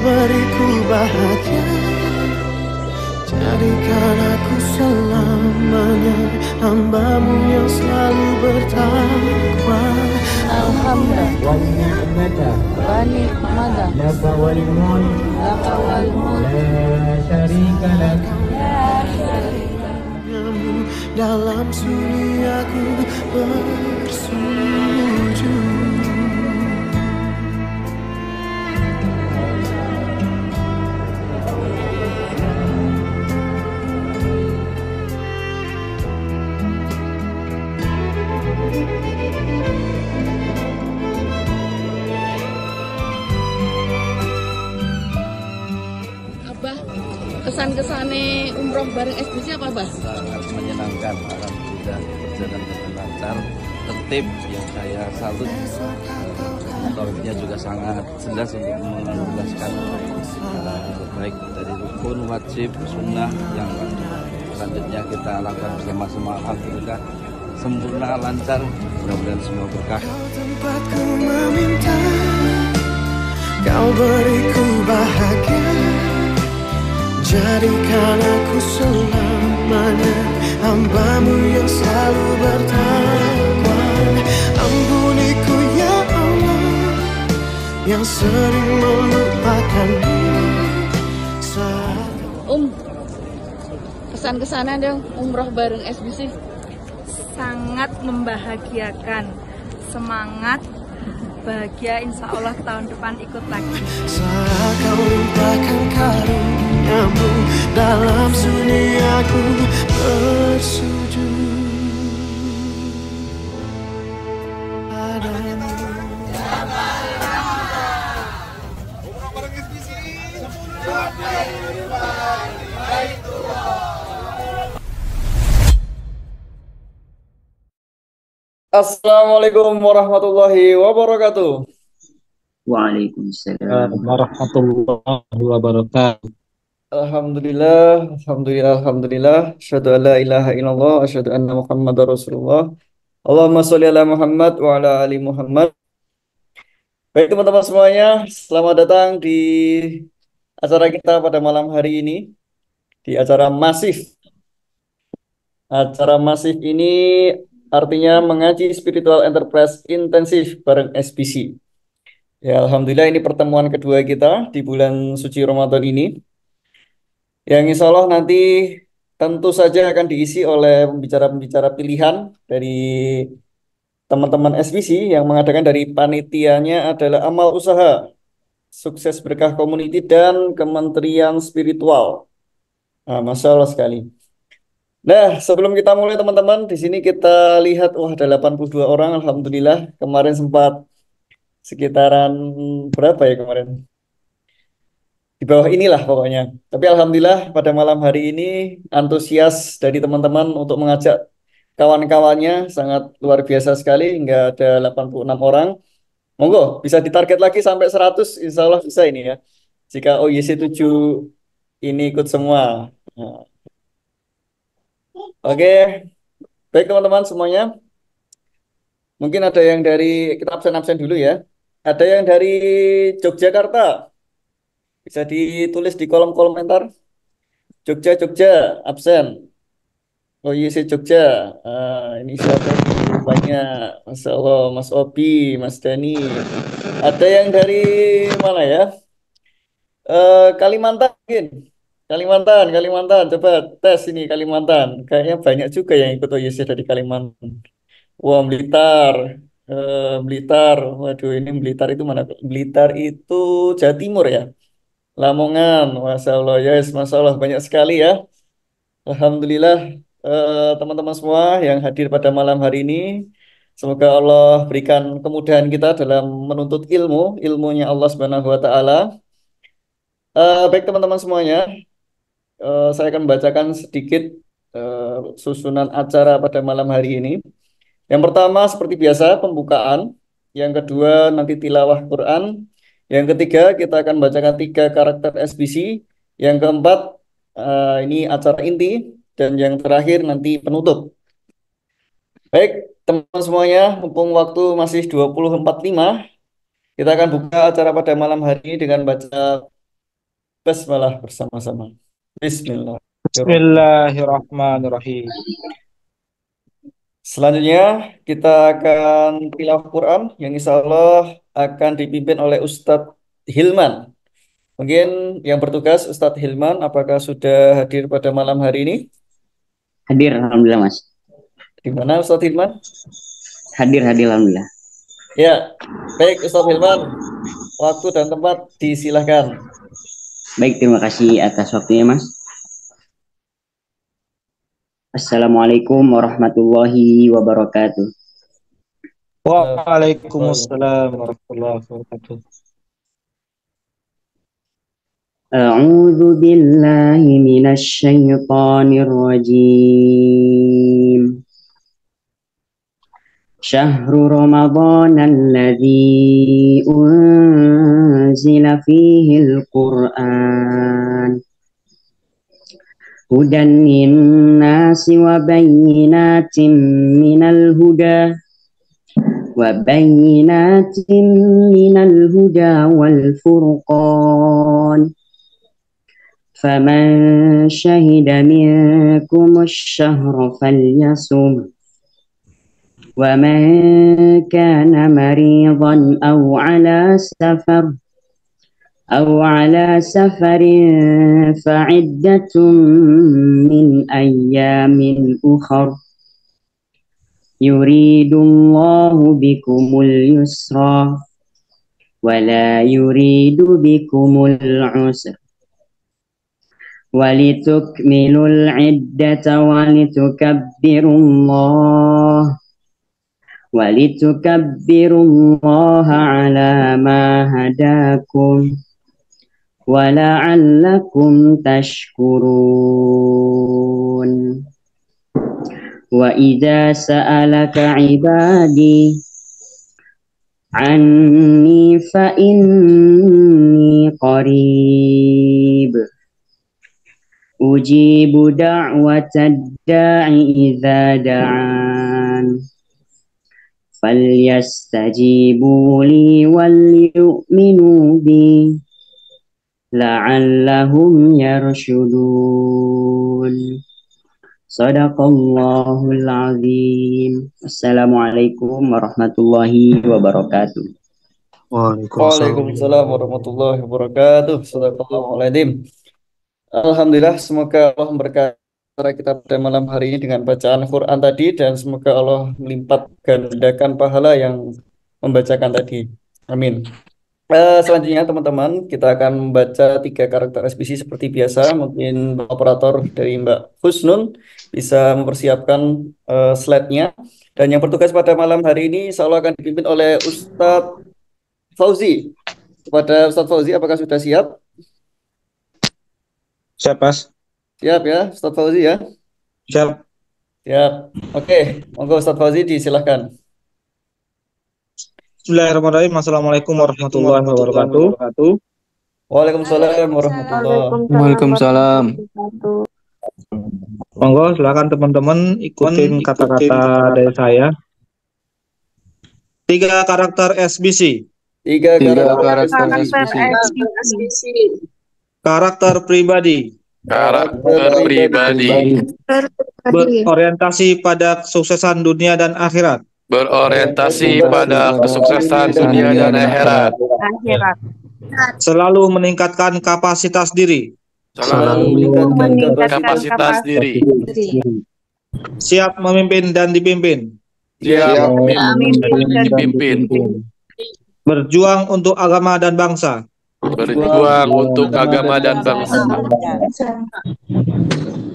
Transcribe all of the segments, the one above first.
beriku bahagia, jadikan aku selamanya hamba-Mu yang selalu bertakwa. Alhamdulillah wa ni'mada لك والملك laka wal mulk لا شريك لك. Mu dalam sunyiku bersujud. Abah, kesan-kesane umroh bareng SBC apa, Abah? Sangat menyenangkan, alhamdulillah berjalan dengan lancar, tertib yang saya salut. Tauhidnya juga sangat jelas untuk menjelaskan baik dari rukun, wajib, sunnah yang selanjutnya kita lakukan bersama-sama. Alhamdulillah sempurna, lancar, mudah-mudahan semua berkah. Tempatku meminta, Kau beriku bahagia, jadikan aku selamanya hamba-Mu yang selalu bertakwa. Ampuniku ya Allah, yang sering melupakanmu saat Kesan-kesannya dong umroh bareng SBC. Sangat membahagiakan, semangat, bahagia, insya Allah tahun depan ikut lagi. saat Kau limpahkan karunia-Mu dalam sunyi aku bersujud padamu. Assalamualaikum warahmatullahi wabarakatuh. Waalaikumsalam. warahmatullahi wabarakatuh. Alhamdulillah, alhamdulillah, alhamdulillah. Asyhadu an la ilaha illallah, asyhadu anna Muhammadar Rasulullah. Allahumma sholli ala Muhammad wa ala ali Muhammad. Baik teman-teman semuanya, selamat datang di acara kita pada malam hari ini, di acara masif. Acara masif ini artinya mengaji spiritual enterprise intensif bareng SBC. Ya, alhamdulillah ini pertemuan kedua kita di bulan suci Ramadan ini. Yang insya Allah nanti tentu saja akan diisi oleh pembicara-pembicara pilihan dari teman-teman SBC yang mengadakan. Dari panitianya adalah Amal Usaha, Sukses Berkah Community, dan Kementerian Spiritual. Nah, Masya Allah sekali. Nah, sebelum kita mulai teman-teman, di sini kita lihat, wah ada 82 orang, alhamdulillah. Kemarin sempat sekitaran berapa ya kemarin? Di bawah inilah pokoknya. Tapi alhamdulillah pada malam hari ini antusias dari teman-teman untuk mengajak kawan-kawannya sangat luar biasa sekali, hingga ada 86 orang. Monggo bisa ditarget lagi sampai 100, insya Allah bisa ini ya. Jika OYC 7 ini ikut semua. Nah, oke, baik teman-teman semuanya. Mungkin ada yang dari, kita absen-absen dulu ya. Ada yang dari Yogyakarta. Bisa ditulis di kolom komentar. Jogja, Jogja, absen. Oh iya sih Jogja. Ini siapa nih? Banyak. Masya Allah, Mas Obi, Mas Dani. Ada yang dari mana ya? Kalimantan mungkin. Kalimantan, Kalimantan. Coba tes ini Kalimantan. Kayaknya banyak juga yang ikut OYC dari Kalimantan. Wah, Blitar. Blitar. Waduh, ini Blitar itu mana? Blitar itu Jawa Timur ya. Lamongan, Masya Allah, yes, Masya Allah, banyak sekali ya. Alhamdulillah, teman-teman semua yang hadir pada malam hari ini, semoga Allah berikan kemudahan kita dalam menuntut ilmu, ilmunya Allah Subhanahu wa Ta'ala. Baik teman-teman semuanya, saya akan membacakan sedikit susunan acara pada malam hari ini. Yang pertama seperti biasa pembukaan, yang kedua nanti tilawah Quran, yang ketiga kita akan bacakan 3 karakter SBC, yang keempat ini acara inti, dan yang terakhir nanti penutup. Baik teman-teman semuanya, mumpung waktu masih 20.45, kita akan buka acara pada malam hari ini dengan baca basmalah bersama-sama. Bismillahirrahmanirrahim. Bismillahirrahmanirrahim. Selanjutnya kita akan tilawah Quran yang insya Allah akan dipimpin oleh Ustadz Hilman. Mungkin yang bertugas Ustadz Hilman, apakah sudah hadir pada malam hari ini? Hadir, alhamdulillah Mas. Di mana Ustadz Hilman? Hadir, alhamdulillah. Ya, baik Ustadz Hilman, waktu dan tempat disilahkan. Baik, terima kasih atas waktunya Mas. Assalamualaikum warahmatullahi wabarakatuh. Waalaikumsalam warahmatullahi wabarakatuh. A'udzu billahi minasy syaithanir rajim. Syahrul Ramadan alladzi unzila fihil Qur'an hudan linnasi wa bayyinatin minal huda wal furqan faman syahida minkumus syahra falyasum ومن كان مريضا أو على سفر فعدة من أيام أخر يريد الله بكم اليسر ولا يريد بكم العسر ولتكملوا العدة ولتكبروا الله على ما هداكم ولعلكم تشكرون وإذا سألك عبادي عني فإني قريب أجيب دعوة الداع إذا دعان فليستجيبوا لي وليؤمنوا بي لعلهم يرشدون صدق الله العظيم. Assalamualaikum warahmatullahi wabarakatuh. Waalaikumsalam warahmatullahi wabarakatuh. Shadaqallahul adzim. Alhamdulillah, semoga Allah memberkati kita pada malam hari ini dengan bacaan Quran tadi, dan semoga Allah melipat gandakan pahala yang membacakan tadi. Amin. Selanjutnya teman-teman, kita akan membaca 3 karakter SBC seperti biasa. Mungkin operator dari Mbak Husnun bisa mempersiapkan slide-nya. Dan yang bertugas pada malam hari ini insya Allah akan dipimpin oleh Ustadz Fauzi. Kepada Ustadz Fauzi, apakah sudah siap? Siap, Mas. Siap ya, Ustadz Fauzi ya? Siap. Siap. Oke, monggo Ustadz Fauzi disilahkan. Bismillahirrahmanirrahim. Assalamualaikum warahmatullahi wabarakatuh. Waalaikumsalam warahmatullahi. Waalaikumsalam. Monggo silakan teman-teman ikutin kata-kata dari saya. 3 karakter SBC. 3 karakter SBC. Karakter pribadi. Berorientasi pada kesuksesan dunia dan akhirat. Selalu meningkatkan kapasitas diri. Siap memimpin dan dipimpin. Berjuang untuk agama dan bangsa.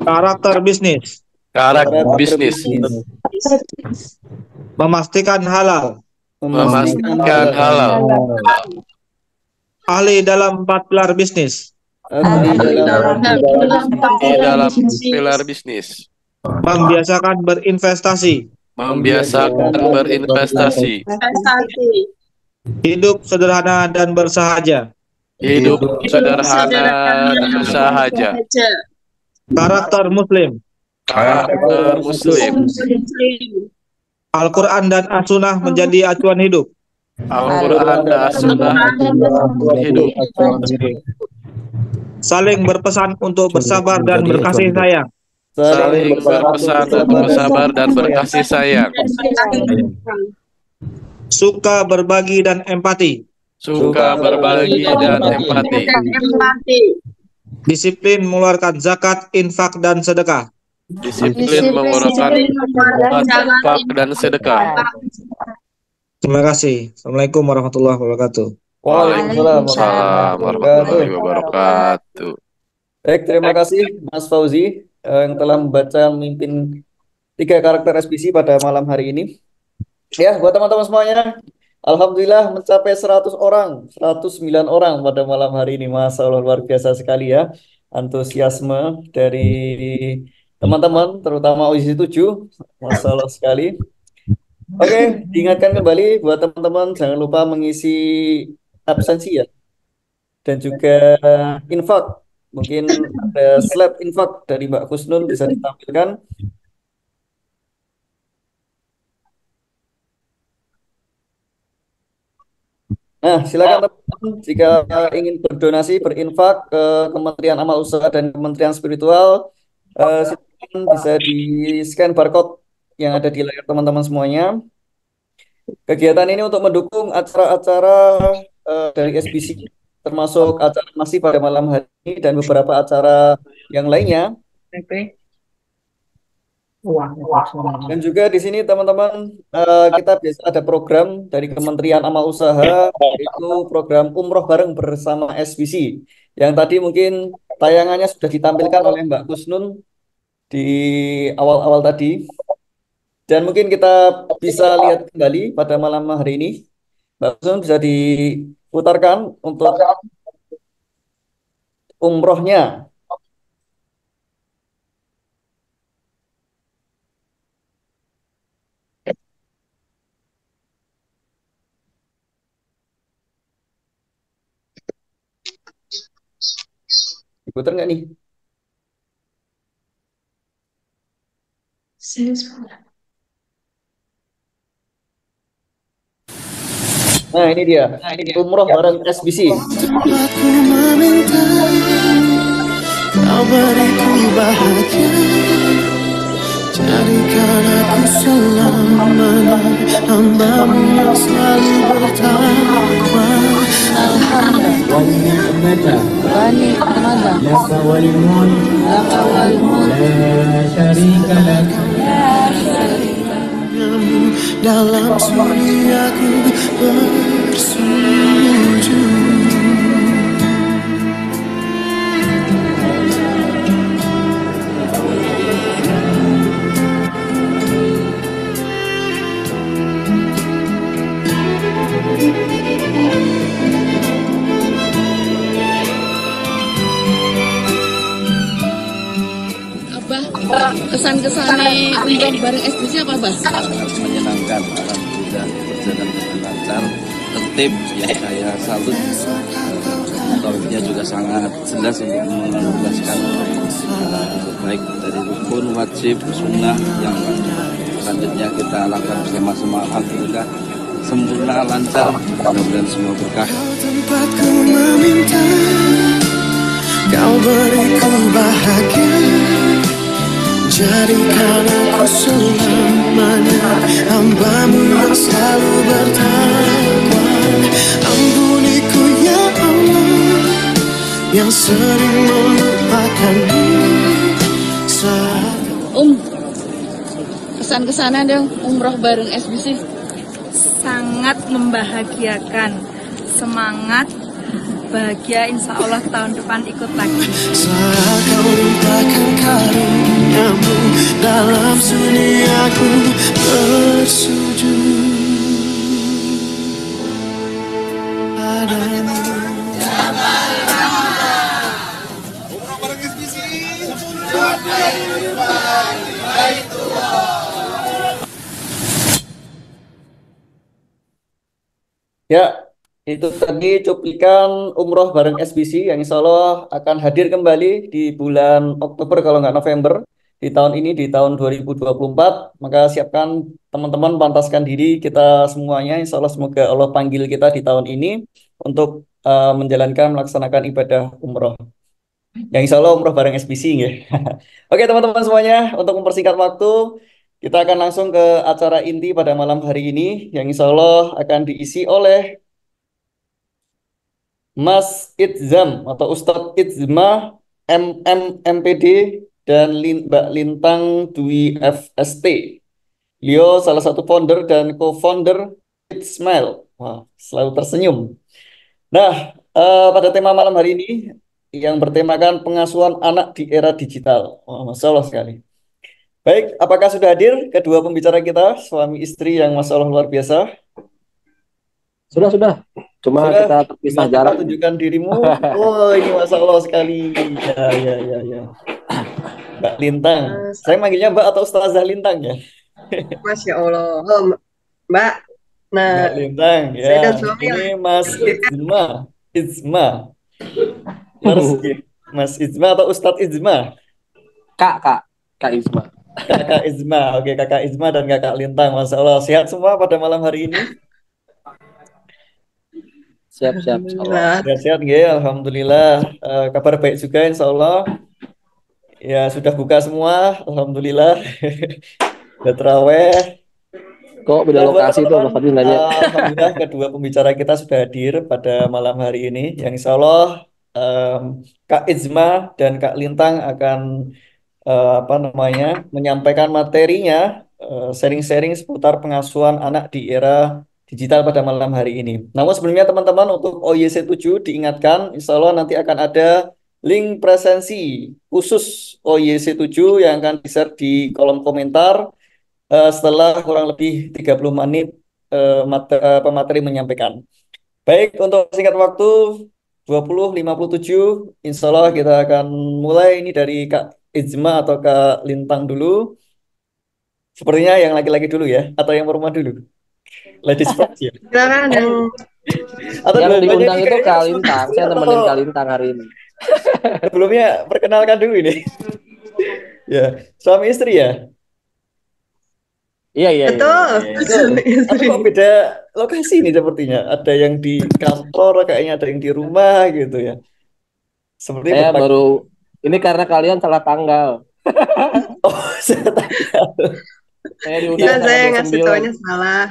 Karakter bisnis. Memastikan halal. Ahli dalam 4 pilar bisnis. Membiasakan berinvestasi. Hidup sederhana dan bersahaja. Karakter muslim. Al-Quran dan As-Sunnah menjadi acuan hidup. saling berpesan untuk bersabar dan berkasih sayang, saling berpesan untuk bersabar dan berkasih sayang, suka berbagi dan empati, suka berbagi dan empati, disiplin mengeluarkan zakat, infak, dan sedekah. disiplin mengeluarkan infak dan sedekah. Terima kasih. Assalamualaikum warahmatullahi wabarakatuh. Waalaikumsalam warahmatullahi wabarakatuh. Baik, terima kasih Mas Fauzi yang telah membaca memimpin 3 karakter SBC pada malam hari ini. Ya, buat teman-teman semuanya, alhamdulillah mencapai 100 orang, 109 orang pada malam hari ini. Masya Allah, luar biasa sekali ya antusiasme dari teman-teman, terutama OSIS 7. Masya Allah sekali. Oke, diingatkan kembali buat teman-teman jangan lupa mengisi absensi ya. Dan juga infak. Mungkin ada slide infak dari Mbak Kusnul bisa ditampilkan. Nah, silakan teman-teman jika ingin berdonasi, berinfak ke Kementerian Amal Usaha dan Kementerian Spiritual, silakan bisa di-scan barcode yang ada di layar teman-teman semuanya. Kegiatan ini untuk mendukung acara-acara dari SBC, termasuk acara masih pada malam hari ini dan beberapa acara yang lainnya. Dan juga di sini teman-teman kita biasa ada program dari Kementerian Amal Usaha, yaitu program umroh bareng bersama SBC yang tadi mungkin tayangannya sudah ditampilkan oleh Mbak Kusnun di awal-awal tadi, dan mungkin kita bisa lihat kembali pada malam hari ini. Mbak Kusnun bisa diputarkan untuk umrohnya. Diputar nggak nih? Nah ini dia, umroh bareng SBC. Tempatku meminta kau beriku bahagia, jadikan aku selamanya hamba-Mu yang selalu bertakwa. Dalam suriaku bersujud. Kesan-kesannya umroh bareng SBC apa, Bah? Sangat menyenangkan, alhamdulillah berjalan dengan lancar, tertib, yang saya salut. Tauhidnya juga sangat jelas untuk menjelaskan baik dari rukun, wajib, sunnah yang selanjutnya kita lakukan bersama-sama. Alhamdulillah sempurna, lancar, mudah-mudahan semua berkah. Tempatku meminta kau beriku bahagia, jadikan aku selamanya hamba-Mu yang selalu bertakwa. Ampuniku ya Allah yang sering melupakanmu saat kesan-kesannya dong umroh bareng SBC. Sangat membahagiakan, semangat, bahagia, insya Allah tahun depan ikut lagi. saat kau limpahkan karunia-Mu dalam sunyiaku bersujud padamu. Ya, itu tadi cuplikan umroh bareng SBC yang insya Allah akan hadir kembali di bulan Oktober kalau nggak November di tahun ini, di tahun 2024. Maka siapkan teman-teman, pantaskan diri kita semuanya. Insya Allah semoga Allah panggil kita di tahun ini untuk menjalankan, melaksanakan ibadah umroh. Yang insya Allah umroh bareng SBC ya. Oke teman-teman semuanya, untuk mempersingkat waktu, kita akan langsung ke acara inti pada malam hari ini, yang insya Allah akan diisi oleh Mas Itzam atau Ustadz Itzma MPD dan Mbak Lintang Dwi FST. Beliau salah satu founder dan co-founder It's Smile. Wah, selalu tersenyum. Nah, pada tema malam hari ini yang bertemakan pengasuhan anak di era digital. Wah, Masya Allah sekali. Baik, apakah sudah hadir kedua pembicara kita, suami istri yang Masya Allah luar biasa? Sudah. Cuma Sudah, kita terpisah bisa jarak. tunjukkan dirimu. Oh, ini Masya Allah sekali. Ya. Mbak Lintang. Saya manggilnya Mbak atau Ustazah Lintang ya? Masya Allah. Oh, Mbak. Nah, Mbak Lintang saya ya. dan suami Ini Mas Itzma. Harus Mas Itzma atau Ustadz Itzma? Kak Isma. Kakak Izma, oke Kakak Izma dan Kakak Lintang, Masya Allah sehat semua pada malam hari ini. Siap. Sehat ya, Alhamdulillah. Kabar baik juga, Insya Allah. Ya sudah buka semua, Alhamdulillah. Sudah terawih. Kok beda lokasi itu Mas Fadil nanya? Alhamdulillah kedua pembicara kita sudah hadir pada malam hari ini, yang Insya Allah Kak Izma dan Kak Lintang akan menyampaikan materinya, sharing-sharing seputar pengasuhan anak di era digital pada malam hari ini. Namun sebelumnya teman-teman, untuk OYC 7 diingatkan, insya Allah nanti akan ada link presensi khusus OYC 7 yang akan di-share di kolom komentar setelah kurang lebih 30 menit pemateri menyampaikan. Baik, untuk singkat waktu 20.57, insya Allah kita akan mulai ini dari Kak Ijma atau Kak Lintang dulu. Sepertinya yang laki-laki dulu ya, atau yang perempuan dulu? Ladies first ya. Silakan yang Atau yang diundang itu Kak kayaknya Lintang. Saya nemenin Kak Lintang hari ini. sebelumnya perkenalkan dulu ini. Ya, suami istri ya? Iya. Betul. Tapi kok beda lokasi nih sepertinya. Ada yang di kantor, kayaknya ada yang di rumah gitu ya. Seperti Saya baru ini karena kalian salah tanggal. Oh, salah tanggal. Saya diundang saya ngasih taunya salah.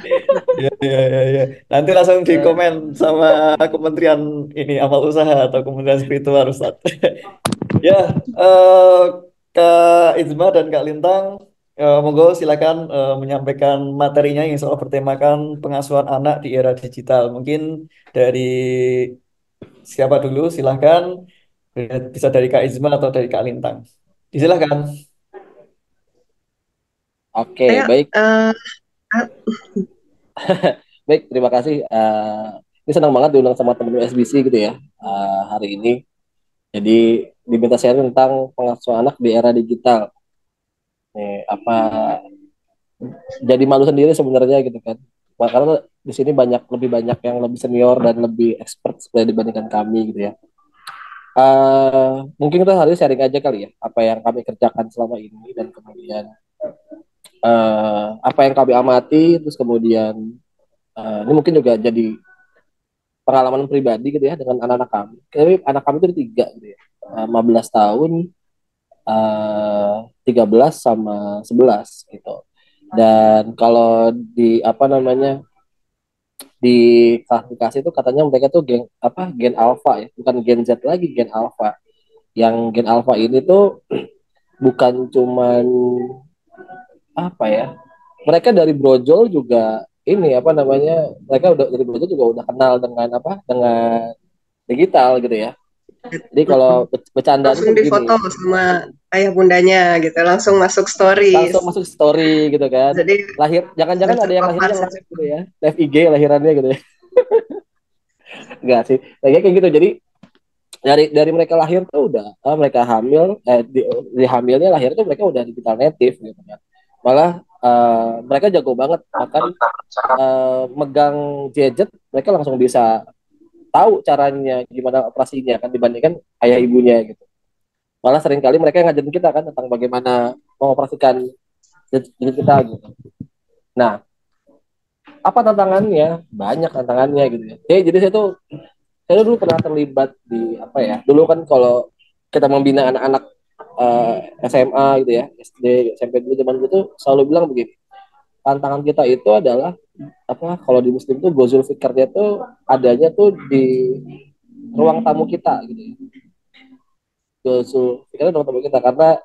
Ya. Nanti langsung di komen sama Kementerian ini amal usaha atau Kementerian Spiritual Ustaz. Ya, Kak Izma dan Kak Lintang, monggo silakan menyampaikan materinya yang soal bertemakan pengasuhan anak di era digital. Mungkin dari siapa dulu? Silakan. Bisa dari Kak Izma atau dari Kak Lintang. Silakan. Oke, baik. Baik, terima kasih. Ini senang banget diundang sama teman-teman SBC gitu ya hari ini. Jadi diminta share tentang pengasuhan anak di era digital. Jadi malu sendiri sebenarnya gitu kan. Karena di sini lebih banyak yang lebih senior dan lebih expert dibandingkan kami gitu ya. Mungkin kita hari ini sharing aja kali ya apa yang kami kerjakan selama ini dan kemudian apa yang kami amati, terus kemudian ini mungkin juga jadi pengalaman pribadi gitu ya dengan anak-anak kami. Anak kami itu ada 3 gitu ya, 15 tahun, 13 sama 11 gitu. Dan kalau di di klasifikasi itu katanya mereka tuh gen alpha ya, bukan gen Z lagi, gen alpha. Yang gen alpha ini tuh bukan cuman mereka dari brojol juga mereka udah dari brojol juga udah kenal dengan digital gitu ya. Jadi kalau bercanda langsung difoto sama ayah bundanya gitu, langsung masuk story gitu kan. Jadi jangan-jangan ada yang lahirnya live gitu ya, live IG lahirannya gitu ya. Enggak sih, kayak gitu. Jadi dari mereka lahir tuh udah mereka hamil, di hamilnya lahir tuh mereka udah digital native gitu kan. Malah mereka jago banget, akan megang gadget mereka langsung bisa tahu caranya gimana operasinya kan dibandingkan ayah ibunya gitu. Malah sering kali mereka ngajarin kita kan tentang bagaimana mengoperasikan gadget kita gitu. Nah, apa tantangannya? Banyak tantangannya gitu ya. Jadi saya dulu pernah terlibat di dulu kan kalau kita membina anak-anak SMA gitu ya, SD, SMP dulu zaman dulu tuh selalu bilang begini, tantangan kita itu adalah apa, kalau di Muslim tuh gozul fikrnya tuh adanya tuh di ruang tamu kita gitu ya. Gozul fikrnya ruang tamu kita karena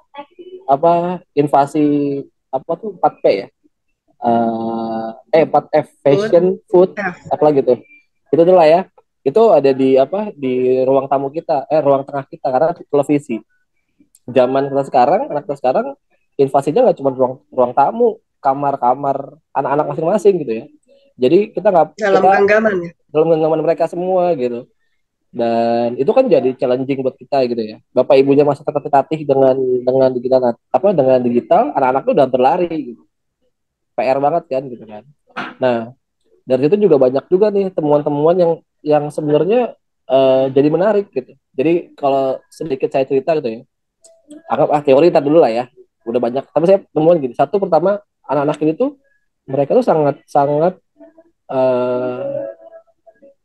apa, invasi apa tuh 4P ya, 4F, fashion, food, apa gitu. Itu tuh lah ya. Itu ada di apa, di ruang tamu kita, ruang tengah kita karena televisi. Zaman kita sekarang, anak kita sekarang invasinya nggak cuma ruang tamu, kamar-kamar anak-anak masing-masing gitu ya. Jadi kita nggak dalam genggaman ya. Dalam genggaman mereka semua gitu. Dan itu kan jadi challenging buat kita gitu ya. Bapak ibunya masih tertatih dengan digital, apa dengan digital, anak-anak tuh udah berlari gitu. PR banget kan gitu kan. Nah, dari itu juga banyak juga nih temuan-temuan yang sebenarnya jadi menarik gitu. Jadi kalau sedikit saya cerita gitu ya, anggap teori dulu lah ya, udah banyak. Tapi saya temuan gini, satu pertama, anak-anak ini tuh mereka tuh sangat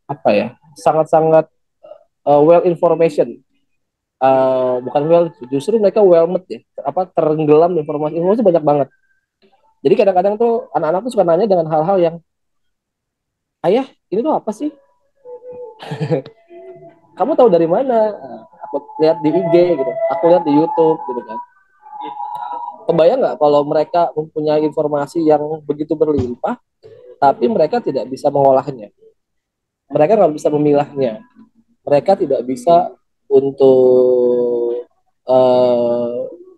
apa ya, sangat well information. Bukan well, justru mereka well met ya, apa tenggelam informasi banyak banget. Jadi kadang-kadang tuh anak-anak tuh suka nanya dengan hal-hal yang, ayah ini tuh apa sih? Kamu tahu dari mana? Aku lihat di IG gitu, aku lihat di YouTube gitu kan. Kebayang nggak kalau mereka mempunyai informasi yang begitu berlimpah, tapi mereka tidak bisa mengolahnya, mereka nggak bisa memilahnya, mereka tidak bisa untuk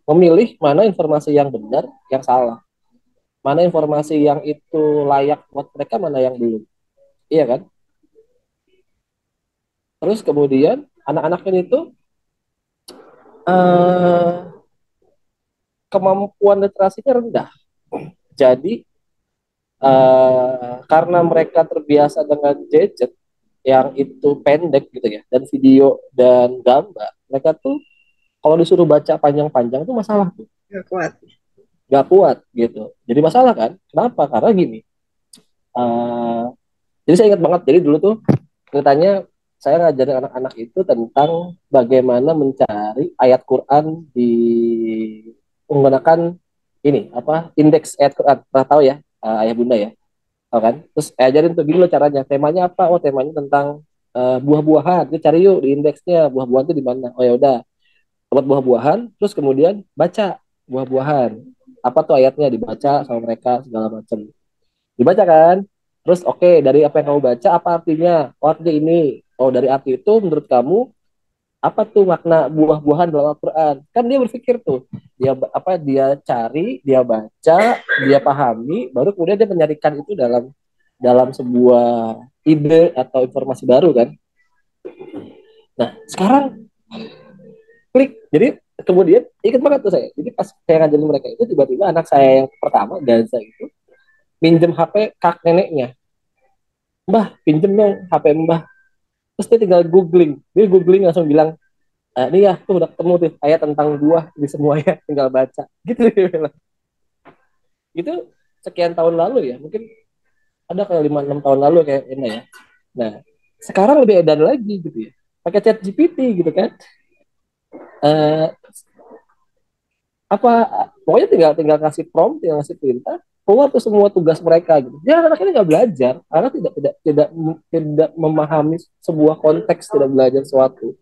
memilih mana informasi yang benar, yang salah, mana informasi yang itu layak buat mereka, mana yang belum, iya kan? Terus kemudian anak-anak ini tuh kemampuan literasinya rendah. Jadi karena mereka terbiasa dengan gadget yang itu pendek gitu ya, dan video dan gambar, mereka tuh kalau disuruh baca panjang-panjang tuh masalah tuh. Gak kuat gitu. Jadi masalah kan? Kenapa? Karena gini. Jadi saya ingat banget. Jadi dulu tuh ceritanya saya ngajarin anak-anak itu tentang bagaimana mencari ayat Quran di menggunakan ini apa, indeks ayat Quran. Pernah tahu ya, ayah bunda ya, tahu kan? Terus ajarin tuh gini loh caranya. Temanya apa? Oh, temanya tentang buah-buahan. Jadi cari yuk di indeksnya, buah-buahan itu di mana? Oh ya udah, buat buah-buahan. Terus kemudian baca buah-buahan. Apa tuh ayatnya, dibaca sama mereka segala macam. Dibaca kan? Terus oke, dari apa yang kamu baca apa artinya? Oh, artinya ini. Oh, dari arti itu menurut kamu apa tuh makna buah-buahan dalam Al-Quran? Kan dia berpikir tuh, dia apa, dia cari, dia baca, dia pahami, baru kemudian dia menyarikan itu dalam dalam sebuah ide atau informasi baru kan. Nah sekarang klik, jadi kemudian ingat banget tuh saya, jadi pas saya ngajarin mereka itu, tiba-tiba anak saya yang pertama Gaza itu minjem HP kak neneknya. Mbah, pinjem dong HP mbah. Terus dia tinggal googling langsung bilang, ini ya tuh udah ketemu tuh ayat tentang buah di semuanya, tinggal baca gitu dia bilang. Itu sekian tahun lalu ya, mungkin ada kayak 5-6 tahun lalu kayak ini ya. Nah sekarang lebih edan lagi gitu ya, pakai chat GPT gitu kan. Apa pokoknya tinggal tinggal kasih prompt, tinggal kasih perintah, keluar tuh semua tugas mereka gitu. Ya anak ini nggak belajar karena tidak memahami sebuah konteks, tidak belajar sesuatu.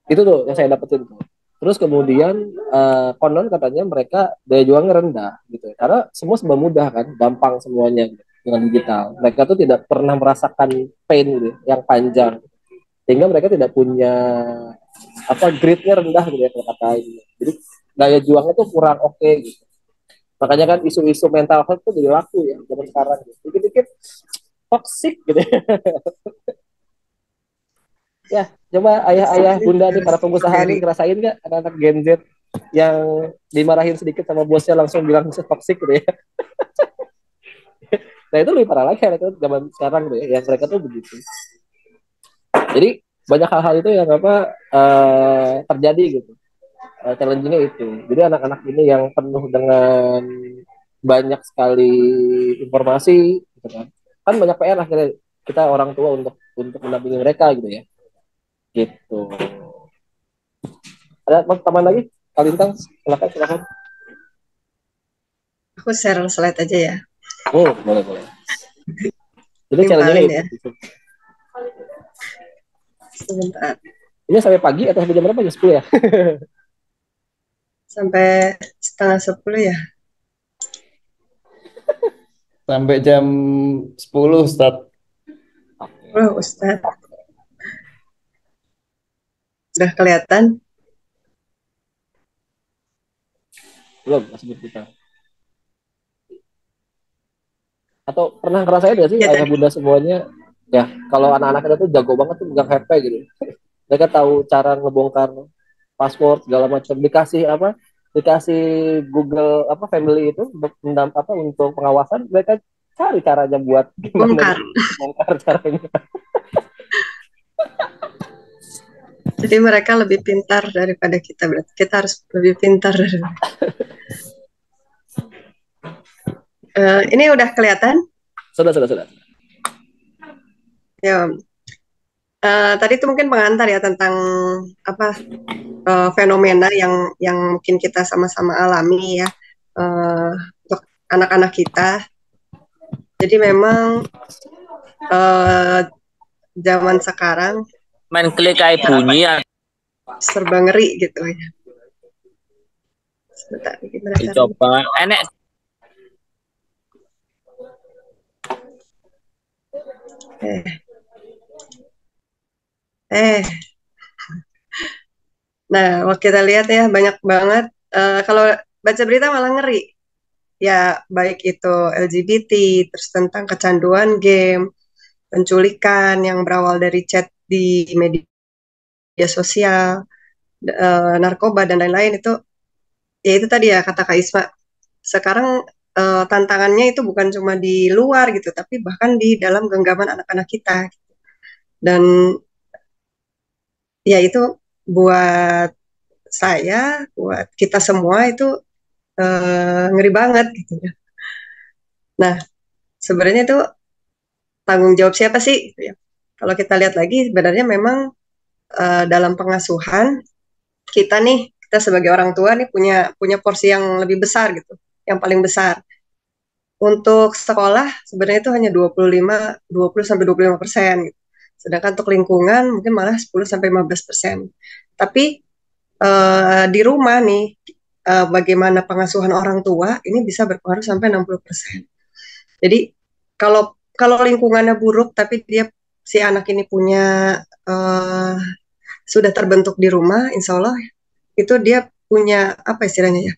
Itu tuh yang saya dapetin tuh. Terus kemudian konon katanya mereka daya juangnya rendah gitu ya. Karena semua serba mudah kan, gampang semuanya gitu, dengan digital. Mereka tuh tidak pernah merasakan pain gitu, yang panjang, sehingga mereka tidak punya apa, gridnya rendah gitu ya kalau kata ini. Jadi daya juangnya tuh kurang oke gitu. Makanya kan isu-isu mental health tuh jadi laku ya zaman sekarang gitu. Dikit-dikit toxic gitu ya. Ya, coba ayah-ayah bunda nih, para pengusaha nih, ngerasain nggak anak-anak Gen Z yang dimarahin sedikit sama bosnya langsung bilang toxic gitu ya. Nah itu lebih parah lagi anak itu zaman sekarang tuh ya, yang mereka tuh begitu. Jadi banyak hal-hal itu yang apa terjadi gitu. Challenge-nya itu. Jadi anak-anak ini yang penuh dengan banyak sekali informasi gitu kan banyak PR akhirnya kita orang tua untuk mendampingi mereka gitu ya. Gitu. Ada teman lagi? Kalintang, silakan. Aku share slide aja ya. Oh, boleh. Jadi challenge-nya ya. Sebentar. Ini sampai pagi atau sampai jam berapa? Jam 10 ya? Sampai setengah 10 ya. Sampai jam 10, Ustaz. Oh, Ustaz. Udah kelihatan? Belum, masih berputar. Atau pernah ngerasain gak sih ayah bunda semuanya, ya kalau anak-anak kita tuh jago banget tuh megang HP gitu. Mereka tahu cara ngebongkar password segala macam, dikasih Google family itu untuk pengawasan, mereka cari caranya buat gimana bongkar caranya. Jadi mereka lebih pintar daripada kita, berarti kita harus lebih pintar dari mereka. Ini udah kelihatan? Sudah. Ya. Tadi itu mungkin pengantar ya tentang fenomena yang mungkin kita sama-sama alami ya untuk anak-anak kita. Jadi memang zaman sekarang main klik kayak bunyi ya. Serba ngeri gitu ya. Sebentar, gimana caranya? Coba enek. Nah, kalau kita lihat ya banyak banget. Kalau baca berita malah ngeri. Ya, baik itu LGBT, terus tentang kecanduan game, penculikan yang berawal dari chat di media sosial, narkoba dan lain-lain itu. Ya itu tadi ya kata Kak Isma. Sekarang tantangannya itu bukan cuma di luar gitu, tapi bahkan di dalam genggaman anak-anak kita. Dan ya itu buat saya, buat kita semua itu ngeri banget gitu ya. Nah, sebenarnya itu tanggung jawab siapa sih? Gitu ya. Kalau kita lihat lagi, sebenarnya memang dalam pengasuhan kita sebagai orang tua nih punya porsi yang lebih besar gitu, yang paling besar. Untuk sekolah sebenarnya itu hanya 20-25%. Gitu. Sedangkan untuk lingkungan mungkin malah 10-15%. Tapi di rumah nih, bagaimana pengasuhan orang tua ini bisa berpengaruh sampai 60%. Jadi kalau lingkungannya buruk tapi si anak ini punya sudah terbentuk di rumah, insya Allah itu dia punya apa istilahnya ya,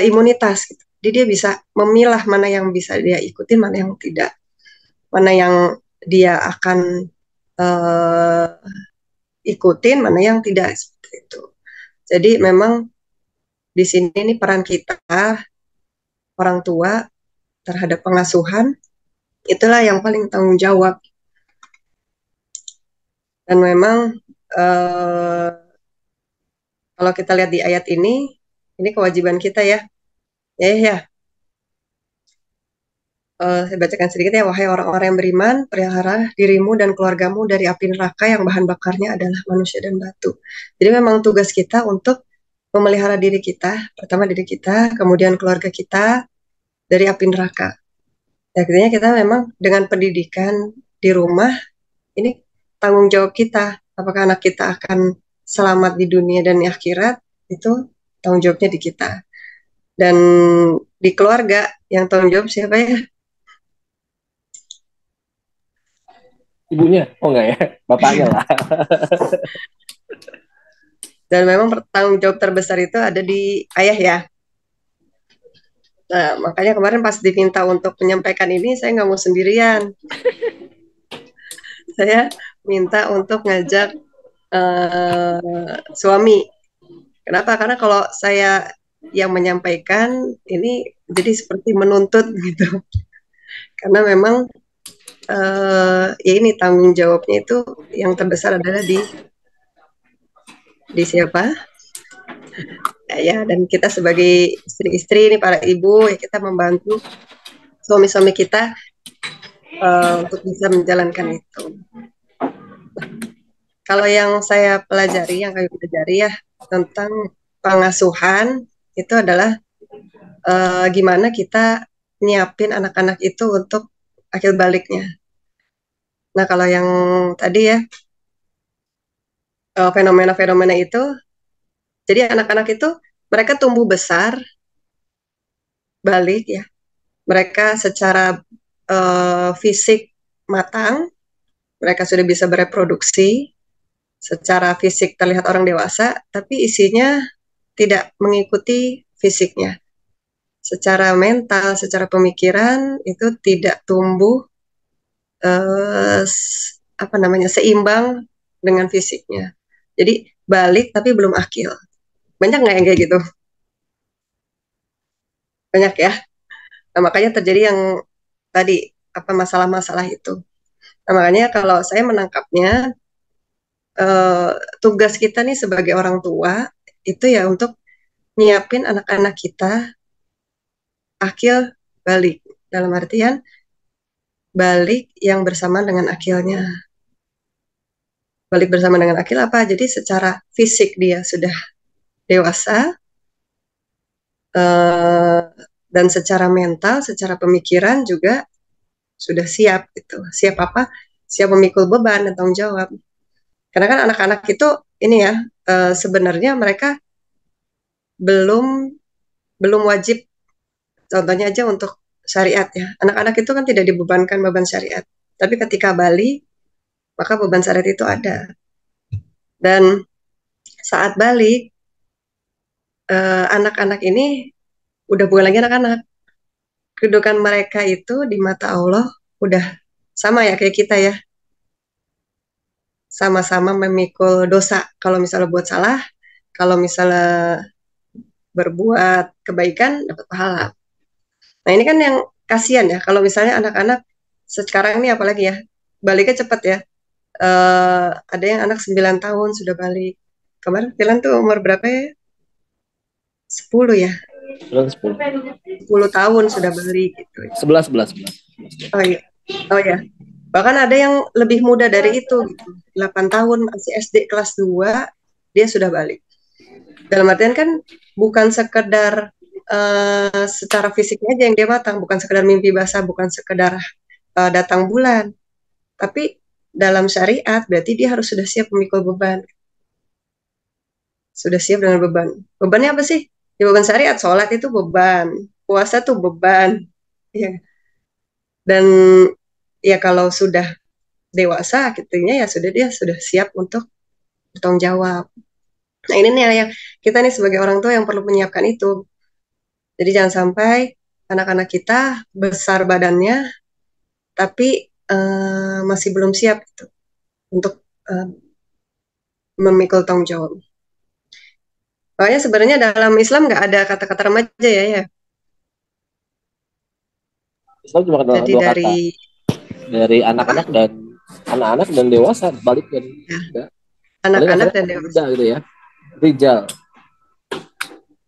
imunitas gitu. Jadi dia bisa memilah mana yang bisa dia ikutin, mana yang tidak, mana yang dia akan ikutin, mana yang tidak, seperti itu. Jadi memang di sini nih peran kita orang tua terhadap pengasuhan itulah yang paling tanggung jawab. Dan memang kalau kita lihat di ayat ini kewajiban kita ya. Saya bacakan sedikit ya. Wahai orang-orang yang beriman, pelihara dirimu dan keluargamu dari api neraka yang bahan bakarnya adalah manusia dan batu. Jadi memang tugas kita untuk memelihara diri kita, pertama diri kita, kemudian keluarga kita dari api neraka. Artinya kita memang dengan pendidikan di rumah, ini tanggung jawab kita. Apakah anak kita akan selamat di dunia dan di akhirat, itu tanggung jawabnya di kita. Dan di keluarga, yang tanggung jawab siapa ya? Ibunya? Oh enggak ya, bapaknya lah. Dan memang tanggung jawab terbesar itu ada di ayah ya. Nah, makanya kemarin pas diminta untuk menyampaikan ini, saya nggak mau sendirian. Saya minta untuk ngajak suami. Kenapa? Karena kalau saya yang menyampaikan, ini jadi seperti menuntut gitu. Karena memang ya ini tanggung jawabnya itu yang terbesar adalah di siapa? Ya, dan kita sebagai istri-istri ini, para ibu, ya kita membantu suami-suami kita untuk bisa menjalankan itu. Kalau yang saya pelajari, yang kami pelajari ya tentang pengasuhan itu adalah gimana kita nyiapin anak-anak itu untuk akil baliknya. Nah, kalau yang tadi ya fenomena-fenomena itu, jadi anak-anak itu mereka tumbuh besar balik ya, mereka secara fisik matang, mereka sudah bisa bereproduksi, secara fisik terlihat orang dewasa, tapi isinya tidak mengikuti fisiknya. Secara mental, secara pemikiran itu tidak tumbuh seimbang dengan fisiknya. Jadi balik tapi belum akil. Banyak nggak yang kayak gitu? Banyak ya. Nah, makanya terjadi yang tadi masalah-masalah itu. Nah, makanya kalau saya menangkapnya tugas kita nih sebagai orang tua itu ya untuk nyiapin anak-anak kita akil balik, dalam artian balik yang bersamaan dengan akilnya. Balik bersama dengan akil apa? Jadi secara fisik dia sudah dewasa, dan secara mental, secara pemikiran juga sudah siap gitu. Siap apa? Siap memikul beban dan tanggung jawab. Karena kan anak-anak itu ini ya sebenarnya mereka belum wajib. Contohnya aja untuk syariat ya. Anak-anak itu kan tidak dibebankan beban syariat. Tapi ketika balik, maka beban syariat itu ada. Dan saat balik, anak-anak ini udah bukan lagi anak-anak. Kedudukan mereka itu di mata Allah udah sama ya kayak kita ya. Sama-sama memikul dosa. Kalau misalnya buat salah, kalau misalnya berbuat kebaikan, dapat pahala. Nah ini kan yang kasihan ya, kalau misalnya anak-anak sekarang ini apalagi ya, baliknya cepat ya. Ada yang anak 9 tahun sudah balik. Kemarin Filan tuh umur berapa ya? 10 ya? 10 tahun sudah balik gitu. 11. Oh iya. Oh ya. Bahkan ada yang lebih muda dari itu gitu. 8 tahun masih SD kelas 2 dia sudah balik. Dalam artian kan bukan sekedar secara fisiknya aja yang dia matang, bukan sekedar mimpi basah, bukan sekedar datang bulan. Tapi dalam syariat berarti dia harus sudah siap memikul beban. Sudah siap dengan beban. Bebannya apa sih? Ya beban syariat, sholat itu beban, puasa tuh beban. Ya. Dan ya kalau sudah dewasa akhirnya ya sudah dia sudah siap untuk bertanggung jawab. Nah ini nih yang kita nih sebagai orang tua yang perlu menyiapkan itu. Jadi jangan sampai anak-anak kita besar badannya tapi masih belum siap gitu, untuk memikul tanggung jawab. Makanya sebenarnya dalam Islam nggak ada kata-kata remaja ya. Islam cuma ada Jadi dua kata. Dari anak-anak dan dewasa balik kan. Ya. Anak-anak dan dewasa gitu ya. Rijal.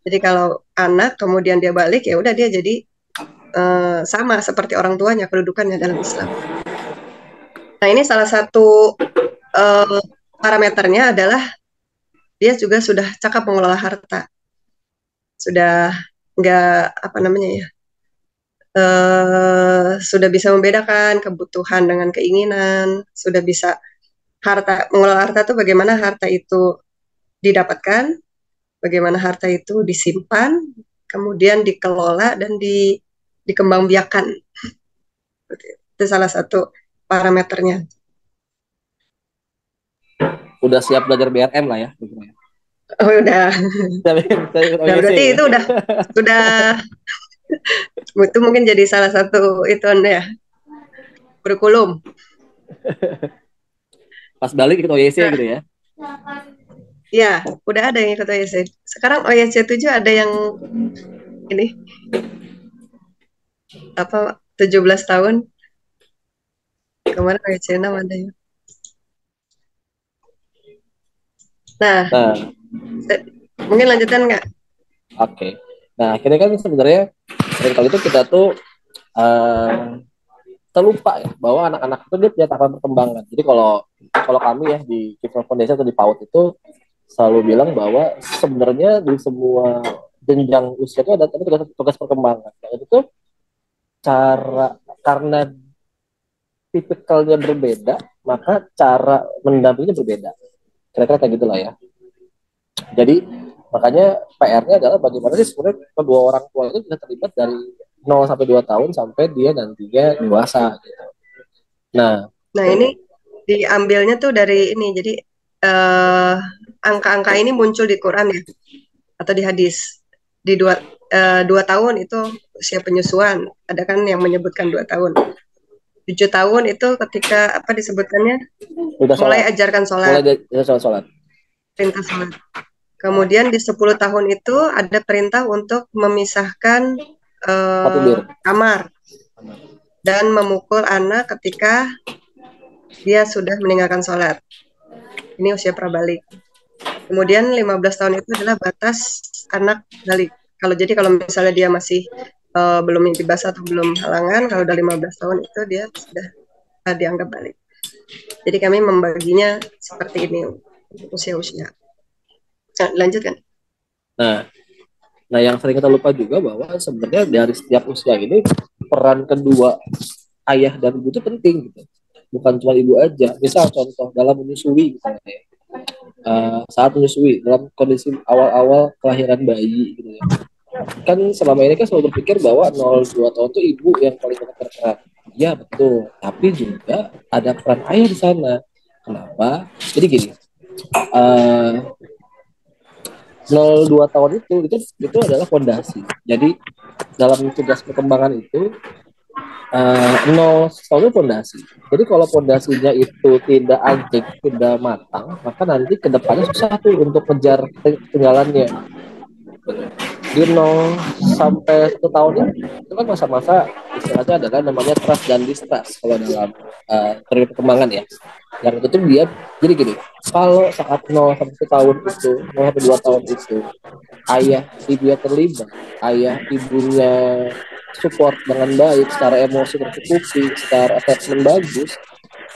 Jadi kalau anak kemudian dia balik ya udah dia jadi sama seperti orang tuanya kedudukannya dalam Islam. Nah ini salah satu parameternya adalah dia juga sudah cakap mengelola harta, sudah nggak sudah bisa membedakan kebutuhan dengan keinginan, sudah bisa mengelola harta itu bagaimana harta itu didapatkan, bagaimana harta itu disimpan, kemudian dikelola dan dikembangbiakan. Itu salah satu parameternya. Udah siap belajar BRM lah ya. Oh udah. Berarti itu udah itu mungkin jadi salah satu itu ya kurikulum. Pas balik ikut OYC gitu ya. Iya, udah ada yang ikut OYC. Sekarang OYC 7 ada yang ini 17 tahun. Kemarin OYC 6 ada ya. Nah, mungkin lanjutan nggak? Oke. Nah, akhirnya kan sebenarnya dari kali itu kita tuh terlupa ya bahwa anak-anak itu dia punya tahapan perkembangan. Jadi kalau kami ya di Kids Foundation atau di PAUD itu selalu bilang bahwa sebenarnya di semua jenjang usia itu ada tugas perkembangan. Nah, itu tuh karena tipikalnya berbeda, maka cara mendampinginya berbeda. Kira-kira kayak gitulah ya. Jadi makanya PR-nya adalah bagaimana sih sebenarnya kedua orang tua itu bisa terlibat dari 0 sampai 2 tahun sampai dia nantinya dewasa gitu. Nah ini diambilnya tuh dari ini. Jadi angka-angka ini muncul di Quran ya atau di hadis. Di 2 tahun itu usia penyusuan. Ada kan yang menyebutkan 2 tahun. 7 tahun itu ketika apa disebutkannya? Mulai ajarkan sholat. Perintah sholat. Kemudian di 10 tahun itu ada perintah untuk memisahkan kamar dan memukul anak ketika dia sudah meninggalkan sholat. Ini usia prabalik. Kemudian 15 tahun itu adalah batas anak balik. Kalau misalnya dia masih belum mimpi basah atau belum halangan, kalau udah 15 tahun itu dia sudah dianggap balik. Jadi kami membaginya seperti ini usia-usia. Nah, lanjutkan. Nah, yang sering kita lupa juga bahwa sebenarnya dari setiap usia ini peran kedua ayah dan ibu itu penting gitu. Bukan cuma ibu aja. Misal contoh dalam menyusui misalnya ya. Saat menyusui dalam kondisi awal-awal kelahiran bayi gitu ya. Kan selama ini kan selalu berpikir bahwa 0-2 tahun itu ibu yang paling berperan. Ya betul, tapi juga ada peran ayah di sana. Kenapa? Jadi gini, 0-2 tahun itu adalah fondasi. Jadi dalam tugas perkembangan itu 0 tahun itu fondasi. Jadi kalau fondasinya itu tidak anjing, tidak matang, maka nanti kedepannya susah tuh untuk kejar ketinggalannya. Di 0 sampai 1 tahun itu kan masa-masa istilahnya adalah namanya trust dan distrust kalau dalam periode perkembangan ya. Yang itu tuh dia jadi gini, kalau saat 0 sampai 1 tahun itu, 0 sampai 2 tahun itu ayah ibunya terlibat, ayah ibunya support dengan baik, secara emosi tercukupi, secara attachment bagus,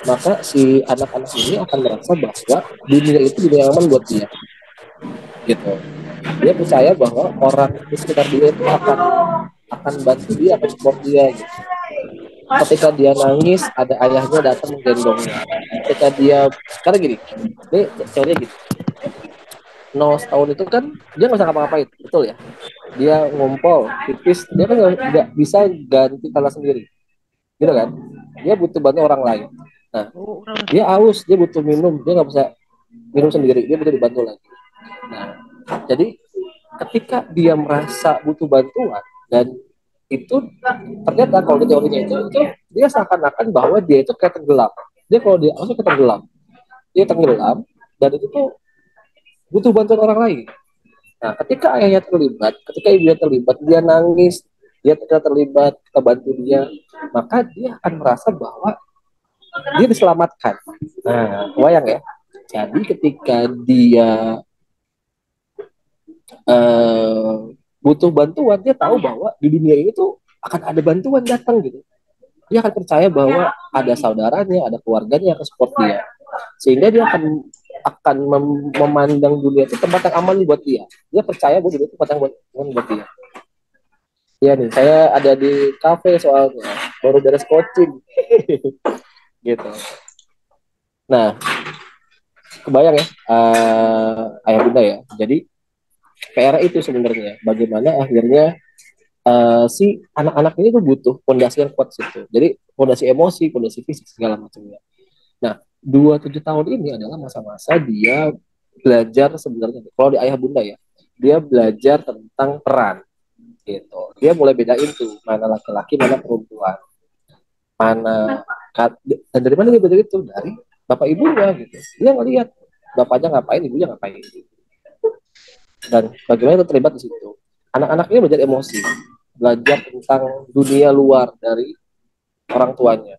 maka si anak-anak ini akan merasa bahwa dunia itu dunia aman buat dia gitu. Dia percaya bahwa orang di sekitar dia itu akan bantu dia, akan support dia gitu. Ketika dia nangis, ada ayahnya datang menggendongnya. Ketika dia, karena gini, ini teorinya gitu. 0 tahun itu kan dia nggak usah ngapa-ngapain, betul ya? Dia ngompol, pipis, dia kan nggak bisa ganti tanah sendiri, gitu kan? Dia butuh bantu orang lain. Nah, dia haus, dia butuh minum, dia nggak bisa minum sendiri, dia butuh dibantu lagi. Nah, jadi ketika dia merasa butuh bantuan dan itu ternyata kalau di teorinya itu dia seakan-akan bahwa dia itu kayak tenggelam. Dia kalau dia langsung tenggelam, dia tenggelam dan itu tuh butuh bantuan orang lain. Nah, ketika ayahnya terlibat, ketika ibunya terlibat, dia nangis, dia terlibat, kita bantu dia, maka dia akan merasa bahwa dia diselamatkan. Nah, kebayang ya. Jadi ketika dia butuh bantuan, dia tahu bahwa di dunia ini tuh akan ada bantuan datang gitu. Dia akan percaya bahwa ada saudaranya, ada keluarganya yang support dia, sehingga dia akan memandang dunia itu tempat yang aman buat dia. Dia percaya bahwa dunia itu tempat yang aman buat dia. Iya nih, saya ada di kafe soalnya, baru beres coaching, gitu. Nah, kebayang ya, ayah bunda ya. Jadi PR itu sebenarnya bagaimana akhirnya si anak-anak ini tuh butuh fondasi yang kuat situ. Jadi fondasi emosi, fondasi fisik segala macamnya. Nah, 27 tahun ini adalah masa-masa dia belajar sebenarnya. Kalau di ayah bunda ya, dia belajar tentang peran gitu. Dia mulai bedain tuh mana laki-laki, mana perempuan, mana dan dari mana dia belajar itu? Dari bapak ibunya gitu. Dia ngelihat bapaknya ngapain, ibunya ngapain. Dan bagaimana itu terlibat di situ. Anak-anak ini belajar emosi, belajar tentang dunia luar dari orang tuanya.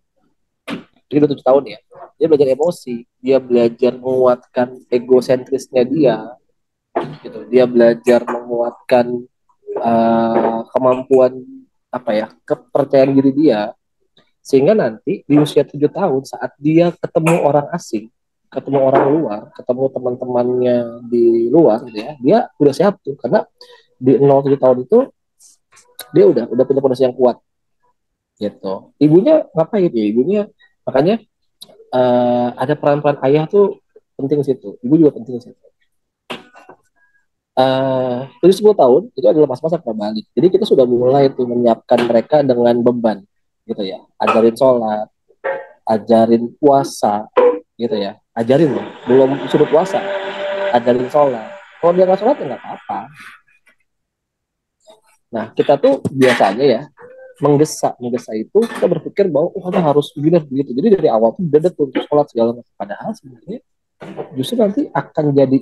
Jadi 27 tahun ya. Dia belajar emosi, dia belajar menguatkan egosentrisnya dia. Gitu. Dia belajar menguatkan kemampuan kepercayaan diri dia. Sehingga nanti di usia 7 tahun saat dia ketemu orang asing, ketemu orang luar, ketemu teman-temannya di luar gitu ya, dia udah siap tuh karena di 0 7 tahun itu dia udah punya fondasi yang kuat gitu. Ibunya ngapain ya? Ibunya makanya ada peran-peran ayah tuh penting di situ. Ibu juga penting di situ. 10 tahun itu adalah masa-masa berbalik. Jadi kita sudah mulai tuh menyiapkan mereka dengan beban gitu ya. Ajarin sholat, ajarin puasa gitu ya. Ajarin loh, belum suruh puasa, ajarin sholat. Kalau dia nggak sholat ya nggak apa-apa. Nah kita tuh biasanya ya menggesa itu kita berpikir bahwa kita harus begini begitu. Jadi dari awal tuh udah tuh untuk sholat segala macam. Padahal sebenarnya justru nanti akan jadi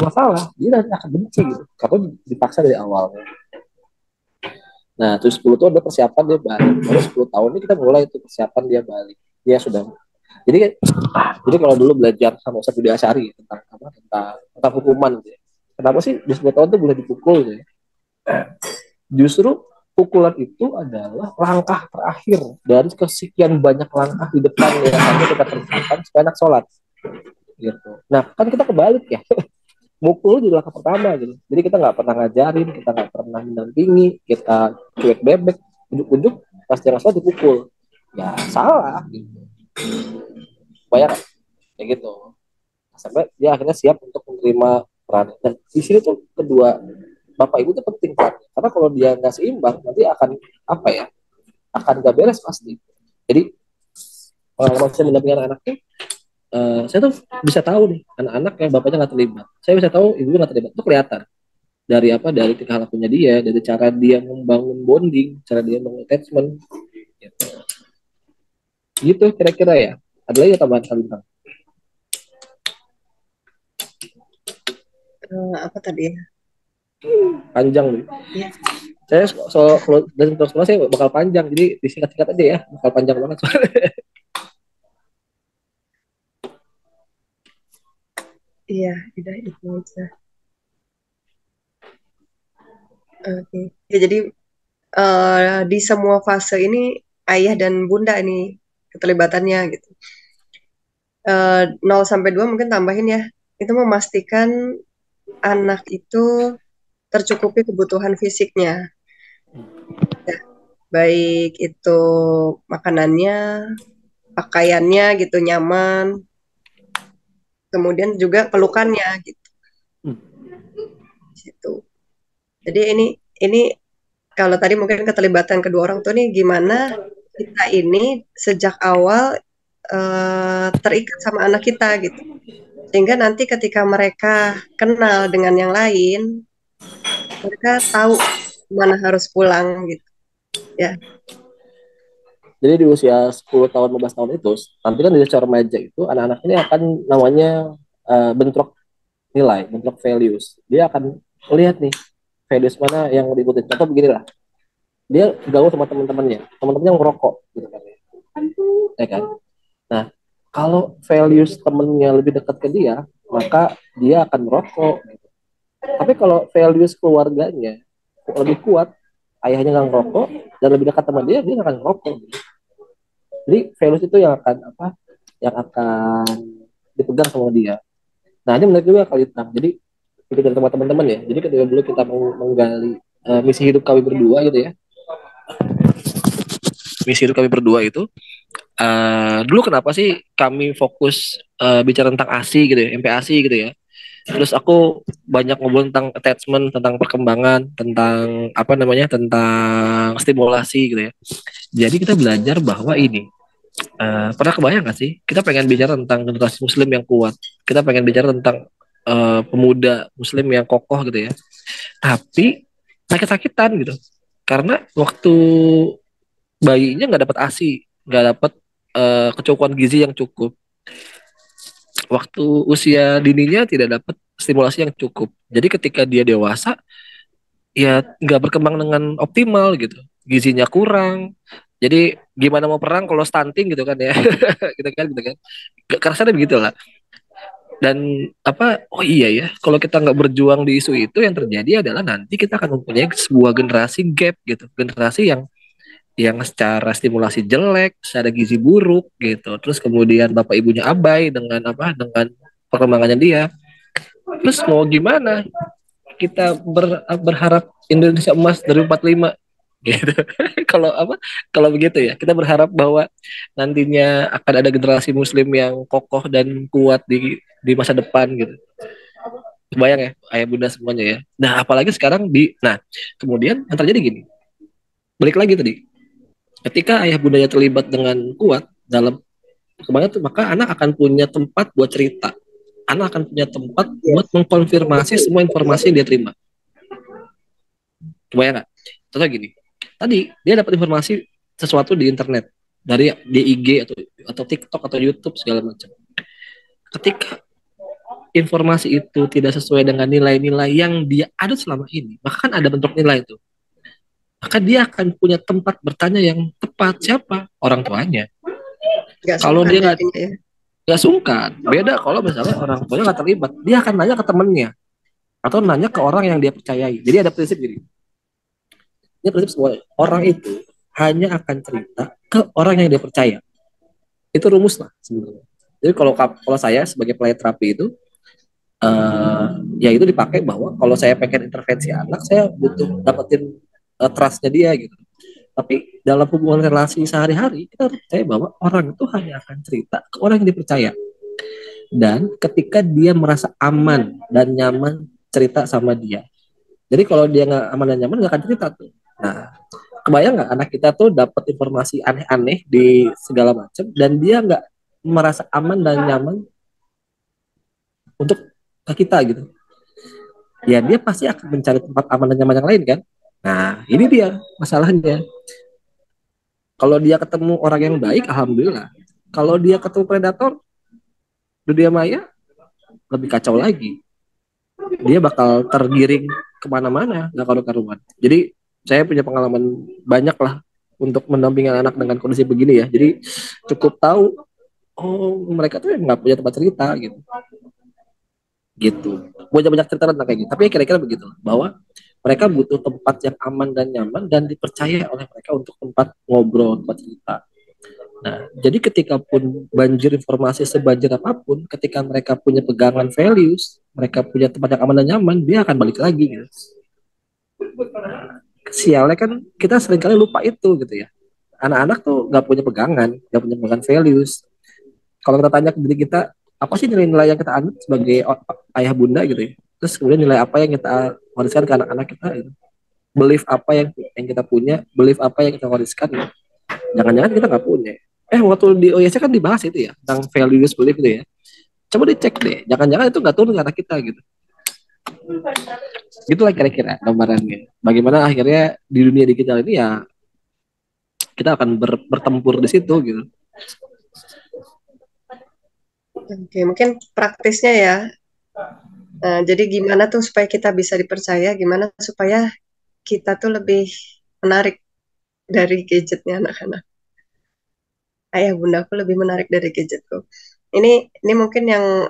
masalah. Dia nanti akan benci gitu karena dipaksa dari awal. Nah terus 10 tahun ada persiapan dia balik. Baru 10 tahun ini kita mulai itu persiapan dia balik. Dia sudah jadi kalau dulu belajar sama Ustaz Budi Asyari tentang hukuman gitu ya. Kenapa sih di 10 tahun tuh boleh dipukul gitu ya? Justru pukulan itu adalah langkah terakhir dari kesekian banyak langkah di depan yang harus kita kerjakan supaya anak sholat gitu. Nah kan kita kebalik ya, mukul di langkah pertama gitu. Jadi kita nggak pernah ngajarin, kita nggak pernah mendampingi, kita cuek bebek, ujuk-ujuk pas dia sholat dipukul, ya salah gitu. Banyak kayak gitu sampai dia akhirnya siap untuk menerima peran. Dan di sini tuh kedua bapak ibu itu penting kan, karena kalau dia nggak seimbang nanti akan akan nggak beres pasti. Jadi kalau saya mendampingi anak tuh saya tuh bisa tahu nih anak-anak yang bapaknya nggak terlibat, saya bisa tahu ibu nggak terlibat, itu kelihatan dari tingkah lakunya dia, dari cara dia membangun bonding, cara dia membangun attachment gitu kira-kira ya. Ada lagi tambahan kali bang? Apa tadi ya? Panjang nih. Iya. Saya kalau dari sekolah saya bakal panjang, jadi disingkat-singkat aja ya, bakal panjang banget soalnya. Iya, itu aja. Oke. Ya, jadi di semua fase ini ayah dan bunda ini keterlibatannya gitu. 0 sampai 2 mungkin tambahin ya. Itu memastikan anak itu tercukupi kebutuhan fisiknya. Ya, baik itu makanannya, pakaiannya gitu nyaman. Kemudian juga pelukannya gitu. Gitu. Jadi ini kalau tadi mungkin keterlibatan kedua orang tua nih gimana kita ini sejak awal terikat sama anak kita gitu. Sehingga nanti ketika mereka kenal dengan yang lain, mereka tahu mana harus pulang gitu. Ya. Jadi di usia 10 tahun, 15 tahun itu, nanti kan di usia remaja itu anak-anak ini akan namanya bentrok nilai, bentrok values. Dia akan melihat nih values mana yang diikutin. Contoh begini lah, dia gaul sama teman-temannya yang merokok gitu kan ya kan. Nah kalau values temennya lebih dekat ke dia, maka dia akan merokok gitu. Tapi kalau values keluarganya lebih kuat, ayahnya nggak ngerokok dan lebih dekat sama dia nggak akan ngerokok gitu. Jadi values itu yang akan dipegang sama dia. Nah ini menarik juga kali Tang. Jadi itu dari teman-teman ya. Jadi ketika dulu kita menggali misi hidup kami berdua gitu ya. Misi hidup kami berdua itu dulu kenapa sih kami fokus bicara tentang ASI gitu ya, MPASI gitu ya. Terus aku banyak ngobrol tentang attachment, tentang perkembangan, tentang tentang stimulasi gitu ya. Jadi kita belajar bahwa ini pernah kebayang gak sih kita pengen bicara tentang generasi muslim yang kuat, kita pengen bicara tentang pemuda muslim yang kokoh gitu ya, tapi sakit-sakitan gitu karena waktu bayinya nggak dapat ASI, nggak dapat kecukupan gizi yang cukup, waktu usia dininya tidak dapat stimulasi yang cukup. Jadi ketika dia dewasa ya nggak berkembang dengan optimal gitu, gizinya kurang. Jadi gimana mau perang kalau stunting gitu kan ya. gitu kan kerasanya begitu lah. Dan oh iya ya, kalau kita nggak berjuang di isu itu, yang terjadi adalah nanti kita akan mempunyai sebuah generasi gap gitu, generasi yang yang secara stimulasi jelek, secara gizi buruk gitu. Terus kemudian bapak ibunya abai dengan dengan perkembangannya dia. Terus mau gimana? Kita berharap Indonesia emas 2045 gitu. Kalau kalau begitu ya, kita berharap bahwa nantinya akan ada generasi muslim yang kokoh dan kuat di masa depan gitu. Bayang ya, ayah bunda semuanya ya. Nah, apalagi sekarang kemudian yang terjadi gini. Balik lagi tadi, ketika ayah bundanya terlibat dengan kuat dalam perkembangan itu, maka anak akan punya tempat buat cerita. Anak akan punya tempat buat mengkonfirmasi semua informasi yang dia terima. Kebayang nggak? Contoh gini, tadi dia dapat informasi sesuatu di internet, dari di IG atau TikTok atau YouTube segala macam. Ketika informasi itu tidak sesuai dengan nilai-nilai yang dia ada selama ini, maka kan ada bentuk nilai itu. Maka dia akan punya tempat bertanya yang tepat. Siapa? Orang tuanya. Kalau dia nggak sungkan, beda kalau misalnya orang tuanya nggak terlibat, dia akan nanya ke temennya atau nanya ke orang yang dia percayai. Jadi ada prinsip gini. Ini prinsip semua orang itu hanya akan cerita ke orang yang dia percaya. Itu rumus lah sebenarnya. Jadi kalau saya sebagai pelayar terapi itu, ya itu dipakai bahwa kalau saya pengen intervensi anak, saya butuh dapetin trustnya dia gitu. Tapi dalam hubungan relasi sehari-hari, kita harus percaya bahwa orang itu hanya akan cerita ke orang yang dipercaya. Dan ketika dia merasa aman dan nyaman cerita sama dia. Jadi kalau dia nggak aman dan nyaman, nggak akan cerita tuh. Nah, kebayang nggak anak kita tuh dapat informasi aneh-aneh di segala macam, dan dia nggak merasa aman dan nyaman untuk ke kita gitu. Ya dia pasti akan mencari tempat aman dan nyaman yang lain kan. Nah, ini dia masalahnya. Kalau dia ketemu orang yang baik, alhamdulillah. Kalau dia ketemu predator, dunia maya, lebih kacau lagi. Dia bakal tergiring kemana-mana, nggak karu-karuan. Jadi, saya punya pengalaman banyak lah untuk mendampingi anak dengan kondisi begini ya. Jadi, cukup tahu, oh mereka tuh nggak punya tempat cerita gitu. Gitu. Banyak cerita tentang kayak gitu. Tapi kira-kira begitu, bahwa mereka butuh tempat yang aman dan nyaman dan dipercaya oleh mereka untuk tempat ngobrol, tempat cerita. Nah, jadi ketika pun banjir informasi sebanjir apapun, ketika mereka punya pegangan values, mereka punya tempat yang aman dan nyaman, dia akan balik lagi gitu. Sialnya kan kita seringkali lupa itu gitu ya. Anak-anak tuh nggak punya pegangan, nggak punya pegangan values. Kalau kita tanya ke diri kita, apa sih nilai-nilai yang kita anut sebagai ayah bunda gitu ya? Terus kemudian nilai apa yang kita wariskan ke anak-anak kita gitu. Belief apa yang kita punya, belief apa yang kita wariskan gitu. Jangan-jangan kita nggak punya. Waktu di OYC kan dibahas itu ya, tentang values belief itu ya. Coba dicek deh, jangan-jangan itu nggak turun ke anak kita gitu. Gitulah kira-kira gambarannya. Bagaimana akhirnya di dunia digital ini ya kita akan bertempur di situ gitu. Oke, mungkin praktisnya ya. Jadi gimana tuh supaya kita bisa dipercaya, gimana supaya kita tuh lebih menarik dari gadgetnya anak-anak. Ayah bundaku lebih menarik dari gadgetku. Ini mungkin yang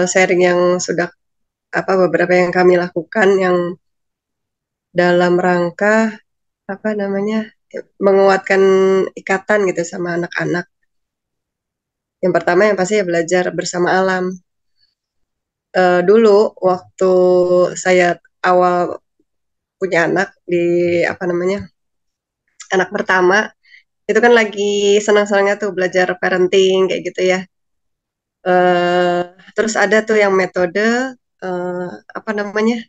sharing yang sudah beberapa yang kami lakukan yang dalam rangka menguatkan ikatan gitu sama anak-anak. Yang pertama yang pasti ya belajar bersama alam. Dulu waktu saya awal punya anak di anak pertama, itu kan lagi senang-senangnya tuh belajar parenting kayak gitu ya. Terus ada tuh yang metode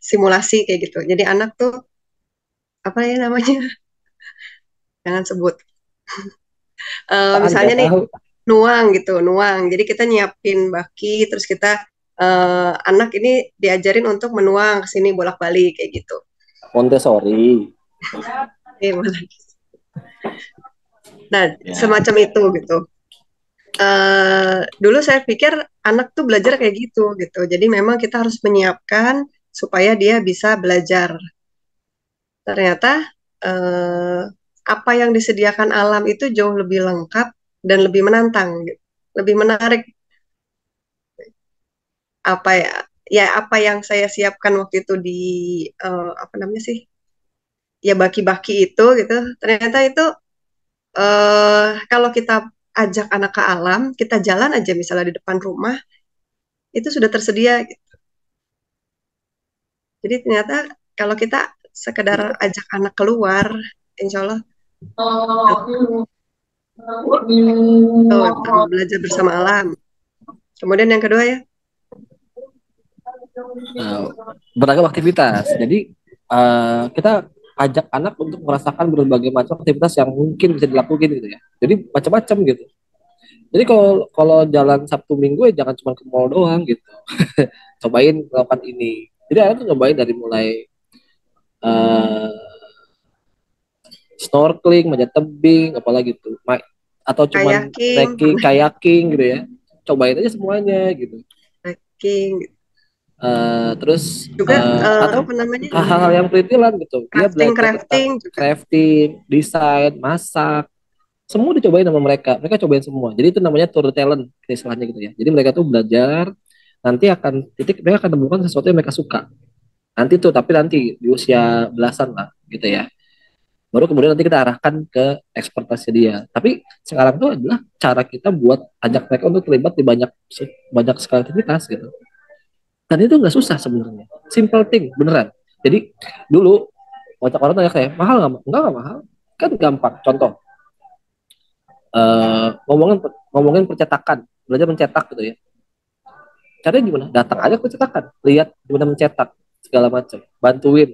simulasi kayak gitu. Jadi anak tuh jangan sebut. Misalnya nih nuang. Jadi kita nyiapin baki, terus kita anak ini diajarin untuk menuang ke sini bolak-balik kayak gitu. Montessori. Nah, semacam itu gitu. Dulu saya pikir anak tuh belajar kayak gitu. Jadi memang kita harus menyiapkan supaya dia bisa belajar. Ternyata apa yang disediakan alam itu jauh lebih lengkap dan lebih menantang, lebih menarik. Apa yang saya siapkan waktu itu di baki-baki itu gitu. Ternyata itu kalau kita ajak anak ke alam, kita jalan aja misalnya di depan rumah, itu sudah tersedia. Gitu. Jadi ternyata kalau kita sekedar ajak anak keluar, insya Allah belajar bersama alam. Kemudian yang kedua ya, beragam aktivitas. Jadi kita ajak anak untuk merasakan berbagai macam aktivitas yang mungkin bisa dilakukan gitu ya. Jadi macam-macam gitu. Jadi kalau jalan Sabtu Minggu ya jangan cuma ke mall doang gitu. Cobain melakukan ini. Jadi anak tuh nyobain dari mulai uh, snorkeling, manjat tebing, apalagi tuh, atau cuma trekking, kayaking gitu ya. Cobain aja semuanya gitu. Kayaking. Terus juga atau hal-hal yang perintilan gitu. Dia belajar crafting, desain, masak, semua dicobain sama mereka. Mereka cobain semua. Jadi itu namanya tour talent istilahnya gitu ya. Jadi mereka tuh belajar, nanti akan mereka akan temukan sesuatu yang mereka suka. Nanti tuh, tapi nanti di usia belasan lah gitu ya. Baru kemudian nanti kita arahkan ke ekspertasi dia. Tapi sekarang tuh adalah cara kita buat ajak mereka untuk terlibat di banyak sekali aktivitas gitu. Dan itu nggak susah sebenarnya, simple thing beneran. Jadi dulu banyak orang tanya saya, mahal nggak? Nggak mahal, kan gampang. Contoh, ngomongin percetakan, belajar mencetak gitu ya. Caranya gimana? Datang aja ke percetakan, lihat gimana mencetak segala macam, bantuin.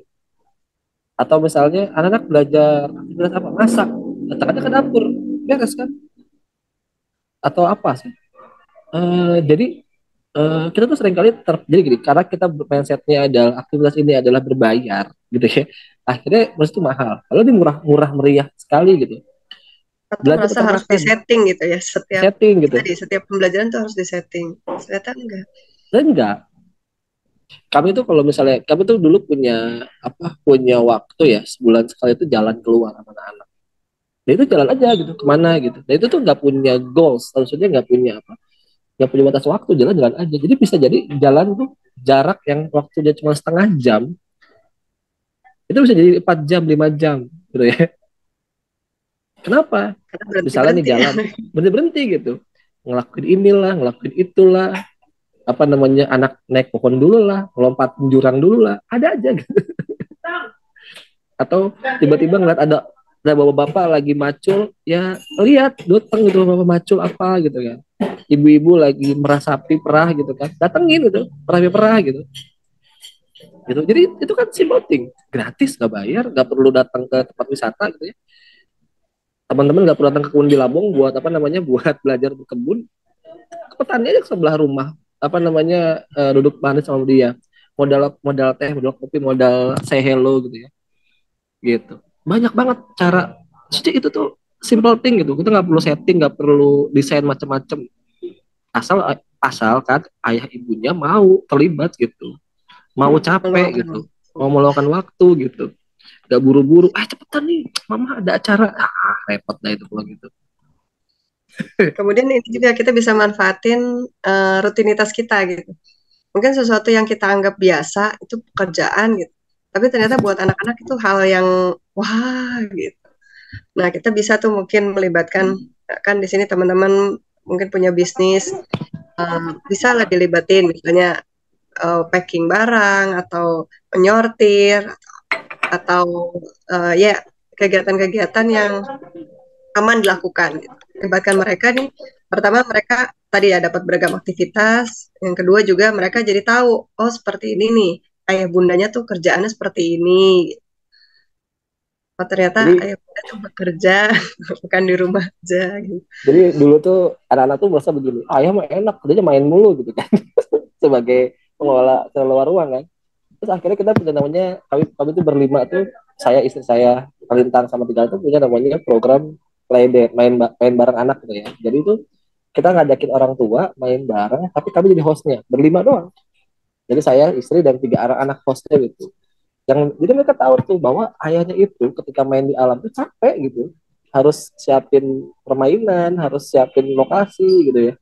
Atau misalnya anak-anak belajar aktivitas apa, masak, datang aja ke dapur, beres kan? Atau apa sih? Jadi kita tuh seringkali jadi gini, karena kita mindsetnya adalah aktivitas ini adalah berbayar gitu ya, akhirnya mesti mahal. Kalau ini murah meriah sekali gitu. Atau merasa harus disetting gitu ya, setiap pembelajaran tuh harus disetting. Ternyata enggak. Kami tuh kalau misalnya kami tuh dulu punya waktu ya, sebulan sekali itu jalan keluar sama anak-anak. Nah itu jalan aja gitu kemana gitu. Nah itu tuh nggak punya goals, maksudnya nggak punya batas waktu, jalan-jalan aja. Jadi bisa jadi jalan tuh jarak yang waktunya cuma setengah jam, itu bisa jadi 4 jam, 5 jam gitu ya. Kenapa? Misalnya nih jalan, berhenti gitu. Ngelakuin inilah, ngelakuin itulah. Apa namanya, anak naik pohon dulu lah, lompat jurang dulu lah. Ada aja gitu. Atau tiba-tiba ngeliat ada bapak-bapak lagi macul, ya lihat, datang gitu bapak macul apa gitu kan. Ibu-ibu lagi merasapi perah gitu kan, datengin gitu, perah gitu. Gitu. Jadi itu kan simple thing, gratis, nggak bayar, nggak perlu datang ke tempat wisata gitu ya. Teman-teman nggak perlu datang ke kebun Bilabong buat buat belajar berkebun. Ke petani aja ke sebelah rumah, duduk manis sama dia, modal teh, modal kopi, modal say hello gitu ya. Gitu. Banyak banget cara. Jadi itu tuh simple thing gitu. Kita nggak perlu setting, nggak perlu desain macam-macam. Asal kan ayah ibunya mau terlibat gitu, mau capek gitu, mau meluangkan waktu gitu, gak buru-buru. Cepetan nih, mama ada acara. Repot dah itu kalau gitu. Kemudian ini juga kita bisa manfaatin rutinitas kita gitu. Mungkin sesuatu yang kita anggap biasa itu pekerjaan gitu, tapi ternyata buat anak-anak itu hal yang wah gitu. Nah kita bisa tuh mungkin melibatkan, kan di sini teman-teman mungkin punya bisnis, bisa lah dilibatin misalnya packing barang atau menyortir atau ya kegiatan-kegiatan yang aman dilakukan gitu. Libatkan mereka nih, pertama mereka tadi ya dapat beragam aktivitas, yang kedua juga mereka jadi tahu, oh seperti ini nih, ayah bundanya tuh kerjaannya seperti ini. Oh ternyata ayah bunda tuh bekerja, bukan di rumah aja gitu. Jadi dulu tuh anak-anak tuh merasa begini, ayah mah enak, kerjanya main mulu gitu kan. Sebagai pengelola ruang kan. Terus akhirnya kita punya namanya, kami tuh berlima tuh, saya, istri saya, Kalintang sama Tiga itu punya namanya program playdate, main bareng anak gitu ya. Jadi itu kita ngajakin orang tua main bareng, tapi kami jadi hostnya, berlima doang. Jadi saya, istri, dan 3 anak hostnya gitu. Jadi mereka tahu tuh bahwa ayahnya itu ketika main di alam tuh capek gitu. Harus siapin permainan, harus siapin lokasi gitu ya.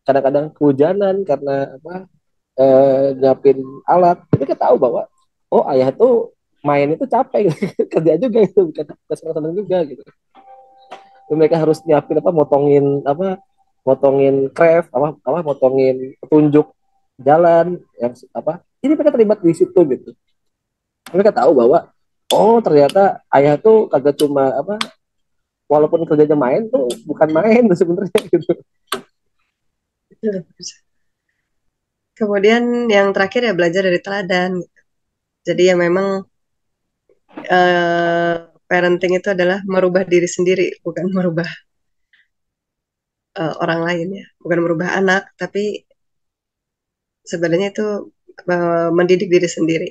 Kadang-kadang kehujanan karena nyiapin alat. Mereka tahu bahwa oh ayah tuh main itu capek gitu. Kerja juga itu, bukan senang-senang juga gitu. mereka harus nyiapin apa, motongin craft, motongin petunjuk jalan yang apa. Ini mereka terlibat di situ gitu. Mereka tahu bahwa oh ternyata ayah tuh kagak cuma apa, walaupun kerjanya main tuh bukan main tuh sebenarnya gitu. Kemudian yang terakhir ya belajar dari teladan. Jadi ya memang parenting itu adalah merubah diri sendiri, bukan merubah orang lain ya, bukan merubah anak, tapi sebenarnya itu mendidik diri sendiri.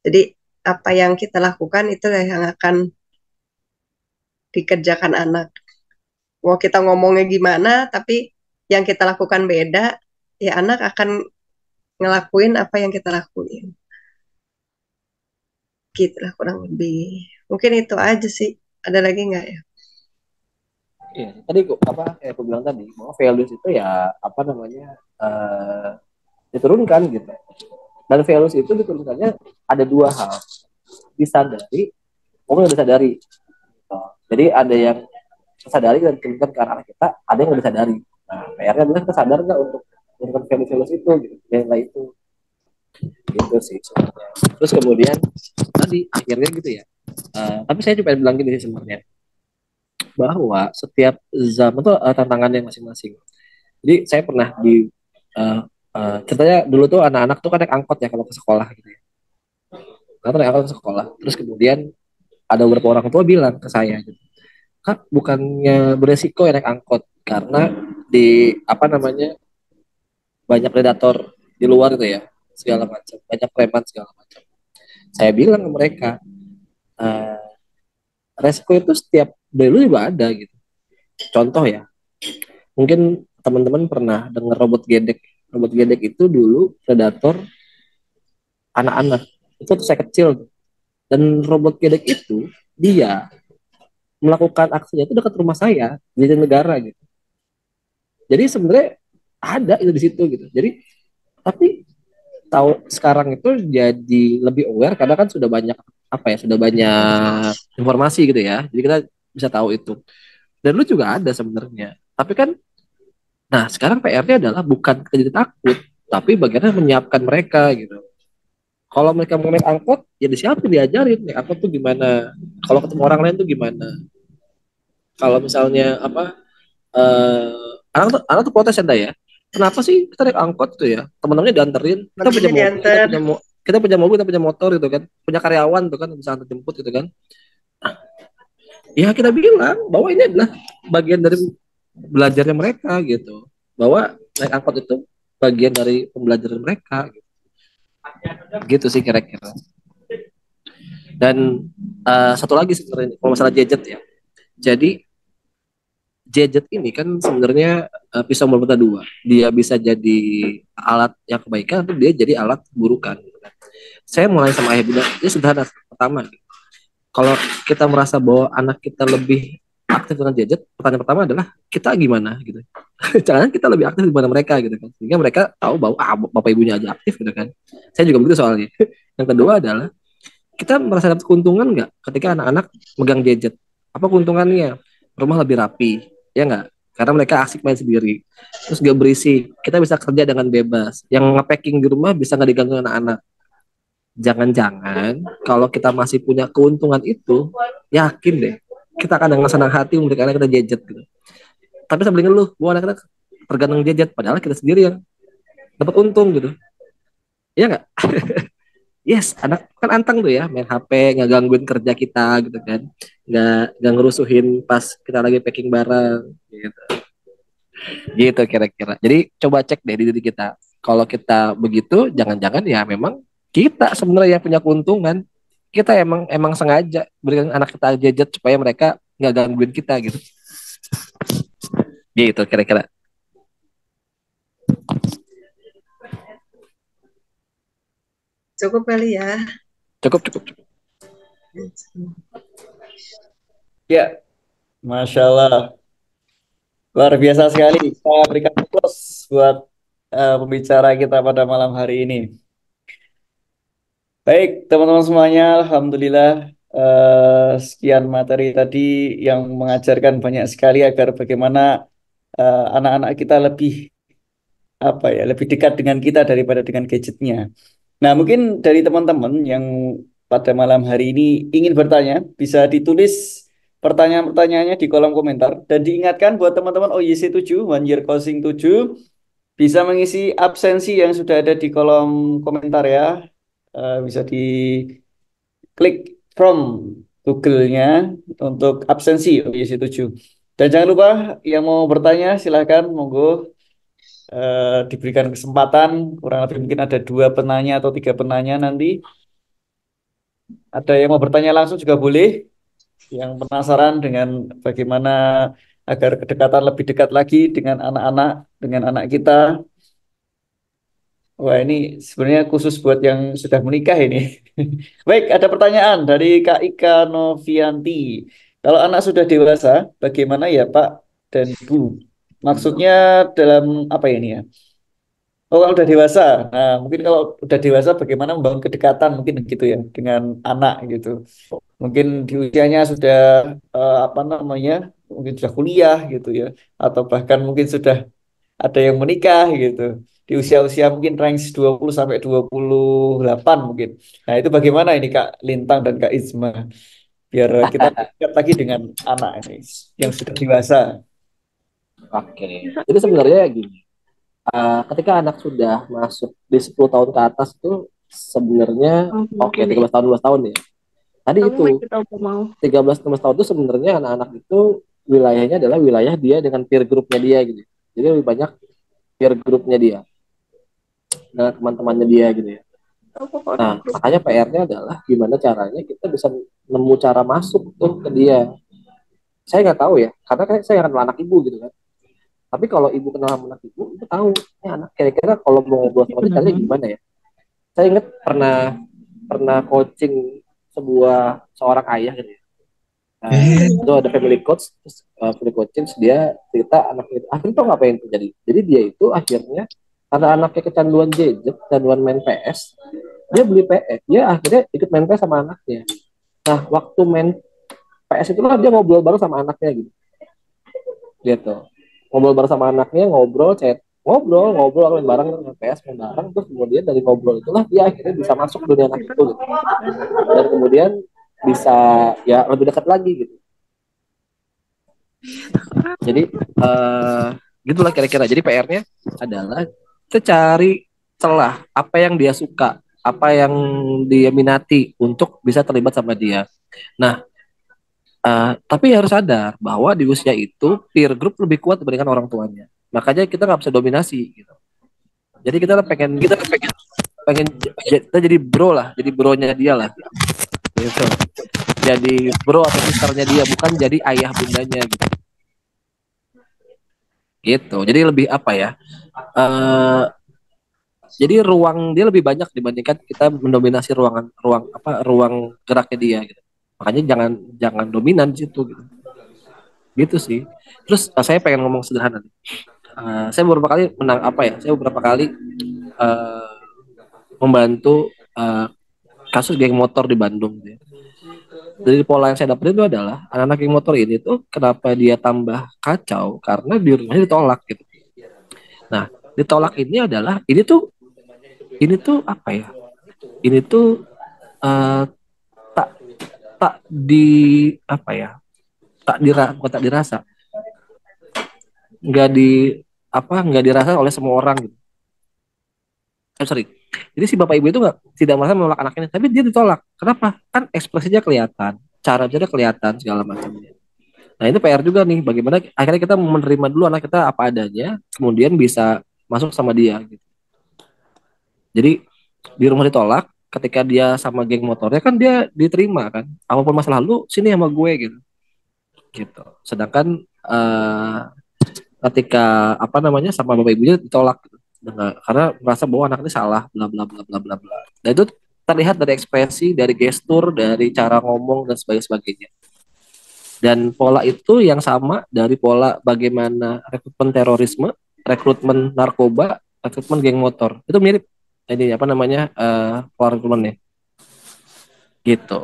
Jadi apa yang kita lakukan itu yang akan dikerjakan anak. Mau kita ngomongnya gimana, tapi yang kita lakukan beda, ya anak akan ngelakuin apa yang kita lakuin. Gitu lah kurang lebih. Mungkin itu aja sih. Ada lagi nggak ya? Iya, tadi aku bilang tadi bahwa values itu ya apa namanya diturunkan gitu. Dan values itu diturunkannya ada dua hal, disadari maupun disadari. Jadi ada yang disadari dan diturunkan ke anak kita, ada yang nggak disadari. Nah, PR-nya adalah kita sadar nggak untuk menurunkan values itu, gitu, nilai itu, gitu sih sebenarnya. Terus kemudian tadi akhirnya gitu ya. Tapi saya cuma bilang gini sih sebenarnya, bahwa setiap zaman tuh tantangannya masing-masing. Jadi saya pernah di ceritanya dulu tuh anak-anak tuh kan naik angkot ya kalau ke sekolah gitu ya. Karena naik angkot ke sekolah. Terus kemudian ada beberapa orang tua bilang ke saya gitu, Kak, bukannya beresiko ya naik angkot karena di apa namanya banyak predator di luar itu ya, segala macam, banyak preman segala macam. Saya bilang ke mereka, eh, resiko itu setiap dari dulu juga ada gitu. Contoh ya, mungkin teman-teman pernah dengar robot gedek. Robot gedek itu dulu predator anak-anak. Itu waktu saya kecil. Dan robot gedek itu dia melakukan aksinya itu dekat rumah saya di negara gitu. Jadi sebenarnya ada itu di situ gitu. Jadi tapi tahu sekarang itu jadi lebih aware karena kan sudah banyak apa ya, sudah banyak informasi gitu ya. Jadi kita bisa tahu itu. Dan lu juga ada sebenarnya. Tapi kan nah sekarang PR-nya adalah bukan kita jadi takut, tapi bagaimana menyiapkan mereka gitu. Kalau mereka mau naik angkot, ya disiapin, diajarin naik angkot tuh gimana. Kalau ketemu orang lain tuh gimana. Kalau misalnya apa, anak tuh protes ya. Kenapa sih kita naik angkot tuh ya? Teman-temannya dianterin, kita punya mobil, kita punya motor gitu kan, punya karyawan tuh kan bisa antar jemput gitu kan. Ya kita bilang bahwa ini adalah bagian dari belajarnya mereka gitu, bahwa naik angkot itu bagian dari pembelajaran mereka gitu sih kira-kira. Dan satu lagi sebenarnya kalau masalah gadget ya, jadi gadget ini kan sebenarnya pisau bermata dua, dia bisa jadi alat yang kebaikan atau dia jadi alat keburukan. Saya mulai sama ayah bilang ini sederhana. Pertama, kalau kita merasa bahwa anak kita lebih aktif dengan gadget, pertanyaan pertama adalah kita gimana gitu. Jangan kita lebih aktif daripada mereka gitu kan. Sehingga mereka tahu bahwa bapak ibunya aja aktif gitu kan. Saya juga begitu soalnya. Yang kedua adalah kita merasa dapat keuntungan nggak ketika anak-anak megang gadget? Apa keuntungannya? Rumah lebih rapi, ya nggak? Karena mereka asik main sendiri. Terus gak berisik. Kita bisa kerja dengan bebas. Yang nge-packing di rumah bisa nggak diganggu anak-anak. Jangan-jangan kalau kita masih punya keuntungan itu, yakin deh kita akan dengan senang hati memberikan anak kita gadget gitu. Tapi sambil ngeluh, gua anak-anak tergantung gadget, padahal kita sendiri yang dapat untung gitu. Iya nggak? Yes, anak kan anteng tuh ya, main HP, nggak gangguin kerja kita gitu kan, nggak ngerusuhin pas kita lagi packing barang gitu. Gitu kira-kira. Jadi coba cek deh di diri kita. Kalau kita begitu, jangan-jangan ya memang kita sebenarnya yang punya keuntungan. Kita emang sengaja berikan anak kita gadget supaya mereka nggak gangguin kita gitu. Gitu kira-kira. Cukup kali ya. Cukup. Ya, Masya Allah. Luar biasa sekali. Saya berikan plus buat pembicara kita pada malam hari ini. Baik, teman-teman semuanya, Alhamdulillah sekian materi tadi yang mengajarkan banyak sekali agar bagaimana anak-anak kita lebih lebih dekat dengan kita daripada dengan gadgetnya. Nah, mungkin dari teman-teman yang pada malam hari ini ingin bertanya, bisa ditulis pertanyaan-pertanyaannya di kolom komentar dan diingatkan buat teman-teman OYC 7, One Year Coaching 7, bisa mengisi absensi yang sudah ada di kolom komentar ya. Bisa diklik from Google-nya untuk absensi OYC 7. Dan jangan lupa yang mau bertanya silahkan monggo diberikan kesempatan, kurang lebih mungkin ada 2 penanya atau 3 penanya nanti. Ada yang mau bertanya langsung juga boleh, yang penasaran dengan bagaimana agar kedekatan lebih dekat lagi dengan anak-anak, dengan anak kita. Wah, ini sebenarnya khusus buat yang sudah menikah ini. Baik, ada pertanyaan dari Kak Ika Novianti. Kalau anak sudah dewasa, bagaimana ya Pak dan Bu? Maksudnya dalam apa ini ya? Oh, kalau udah dewasa. Nah, mungkin kalau udah dewasa bagaimana membangun kedekatan mungkin gitu ya dengan anak gitu. Mungkin di usianya sudah apa namanya? Mungkin sudah kuliah gitu ya, atau bahkan mungkin sudah ada yang menikah gitu. Di usia-usia mungkin range 20 sampai 28 mungkin. Nah, itu bagaimana ini Kak Lintang dan Kak Izma biar kita dekat lagi dengan anak ini yang sudah dewasa. Oke. Jadi sebenarnya gini, ketika anak sudah masuk di 10 tahun ke atas itu sebenarnya oke 13 tahun 12 tahun ya. Tadi itu 13 16 tahun itu sebenarnya anak-anak itu wilayahnya adalah wilayah dia dengan peer groupnya dia gitu. Jadi lebih banyak peer groupnya dia. Nah, teman-temannya dia gitu ya. Nah, makanya PR-nya adalah gimana caranya kita bisa nemu cara masuk tuh ke dia. Saya nggak tahu ya, karena kan saya kenal anak ibu gitu kan. Tapi kalau ibu kenal sama anak ibu, itu tahu ya anak kira-kira kalau mau ngobrol sama dia caranya gimana ya. Saya ingat pernah coaching seorang ayah gitu ya. Itu ada family coach, terus family coaching dia cerita anaknya itu akhirnya tau nggak apa yang terjadi. Jadi dia itu akhirnya karena anaknya kecanduan gadget, kecanduan main PS, dia beli PS, dia akhirnya ikut main PS sama anaknya. Nah, waktu main PS itulah dia ngobrol bareng sama anaknya gitu. Ngobrol bareng sama anaknya, ngobrol main bareng dengan PS, main bareng, terus kemudian dari ngobrol itulah dia akhirnya bisa masuk dunia anak itu gitu. Dan kemudian bisa ya lebih dekat lagi gitu. Jadi gitulah kira-kira. Jadi PR-nya adalah kita cari celah apa yang dia suka, apa yang dia minati untuk bisa terlibat sama dia. Nah, tapi harus sadar bahwa di usia itu peer group lebih kuat dibandingkan orang tuanya. Makanya kita nggak bisa dominasi gitu. Jadi kita pengen kita jadi bro lah, jadi bronya dia lah. Gitu. Jadi bro atau sisternya dia, bukan jadi ayah bundanya gitu. Gitu. Jadi lebih apa ya? Jadi ruang dia lebih banyak dibandingkan kita mendominasi ruang geraknya dia gitu. Makanya jangan dominan di situ gitu. Gitu sih. Terus saya pengen ngomong sederhana nih. Saya beberapa kali Saya beberapa kali membantu kasus geng motor di Bandung gitu ya. Dari pola yang saya dapetin itu adalah anak-anak geng motor ini tuh kenapa dia tambah kacau karena di rumahnya ditolak gitu. Nah, ditolak ini adalah ini tuh apa ya? Ini tuh tak di apa ya? Bukan tak dirasa. Nggak dirasa oleh semua orang gitu. Sorry. Jadi si bapak ibu itu tidak merasa menolak anaknya, tapi dia ditolak. Kenapa? Kan ekspresinya kelihatan, cara bicara kelihatan segala macamnya. Nah, ini PR juga nih, bagaimana akhirnya kita menerima dulu anak kita apa adanya, kemudian bisa masuk sama dia gitu. Jadi di rumah ditolak, ketika dia sama geng motornya kan dia diterima kan. Apapun masalah lu sini sama gue gitu. Gitu. Sedangkan ketika sama bapak ibunya ditolak gitu. Karena merasa bahwa anak ini salah bla bla bla bla bla bla. Dan itu terlihat dari ekspresi, dari gestur, dari cara ngomong dan sebagainya. Dan pola itu yang sama dari pola bagaimana rekrutmen terorisme, rekrutmen narkoba, rekrutmen geng motor. Itu mirip ini pola rekrutmennya. Gitu.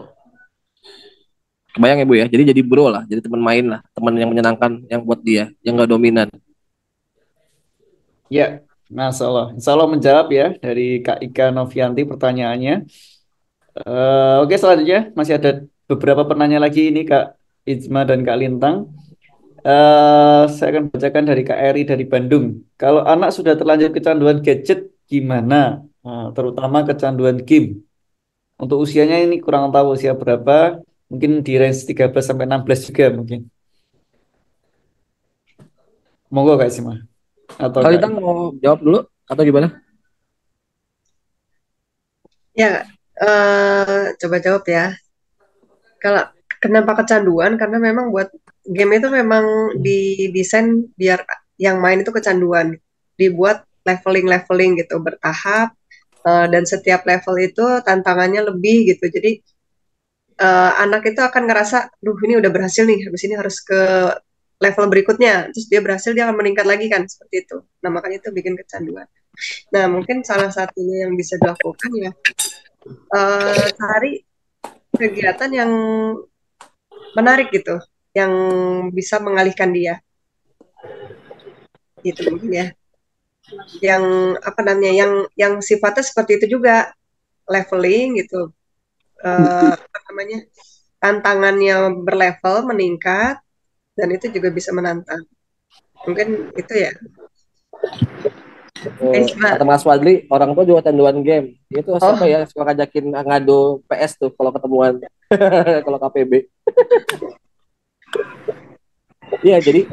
Kebayang ya Bu ya, jadi bro lah, jadi teman main lah, teman yang menyenangkan yang buat dia, yang nggak dominan. Ya, Masya Allah. Insya Allah menjawab ya dari Kak Ika Novianti pertanyaannya. Oke, selanjutnya masih ada beberapa penanya lagi ini Kak Ijma dan Kak Lintang. Saya akan bacakan dari Kak Eri dari Bandung. Kalau anak sudah terlanjur kecanduan gadget, gimana? Terutama kecanduan game. Untuk usianya ini kurang tahu usia berapa. Mungkin di range 13 sampai 16 juga mungkin. Monggo Kak Ijma. Atau Kak Kak Lintang mau jawab dulu atau gimana? Ya, coba jawab ya. Kalau kenapa kecanduan? Karena memang buat game itu memang didesain biar yang main itu kecanduan. Dibuat leveling gitu, bertahap, dan setiap level itu tantangannya lebih gitu. Jadi anak itu akan ngerasa, duh ini udah berhasil nih, habis ini harus ke level berikutnya. Terus dia berhasil, dia akan meningkat lagi kan, seperti itu. Nah makanya itu bikin kecanduan. Nah mungkin salah satunya yang bisa dilakukan ya, cari kegiatan yang menarik gitu, yang bisa mengalihkan dia. Gitu mungkin ya. Yang apa namanya, yang sifatnya seperti itu juga, leveling gitu. Apa namanya? Tantangannya berlevel, meningkat, dan itu juga bisa menantang. Mungkin itu ya. Kata Mas Fadli, orang tua juga canduan game. Itu siapa ya suka ngajakin ngadu PS tuh kalau ketemuan kalau KPB. Iya, jadi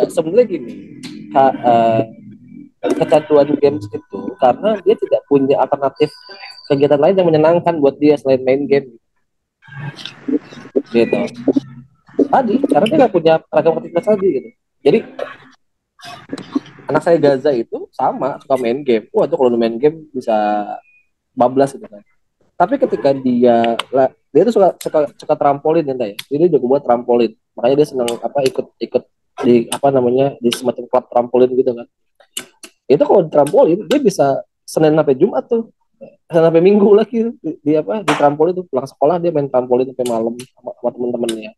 sebenarnya gini, kecanduan games itu karena dia tidak punya alternatif kegiatan lain yang menyenangkan buat dia selain main game. Gitu. Tadi, karena dia nggak punya ragam aktivitas tadi gitu. Jadi anak saya Gaza itu sama suka main game. Wah, itu kalau main game bisa bablas gitu kan. Tapi ketika dia tuh suka trampolin ya. Jadi dia buat trampolin. Makanya dia senang ikut di di semacam klub trampolin gitu kan. Itu kalau di trampolin dia bisa Senin sampai Jumat tuh. Senin sampai Minggu lagi di trampolin tuh, pulang sekolah dia main trampolin sampai malam sama teman-temannya.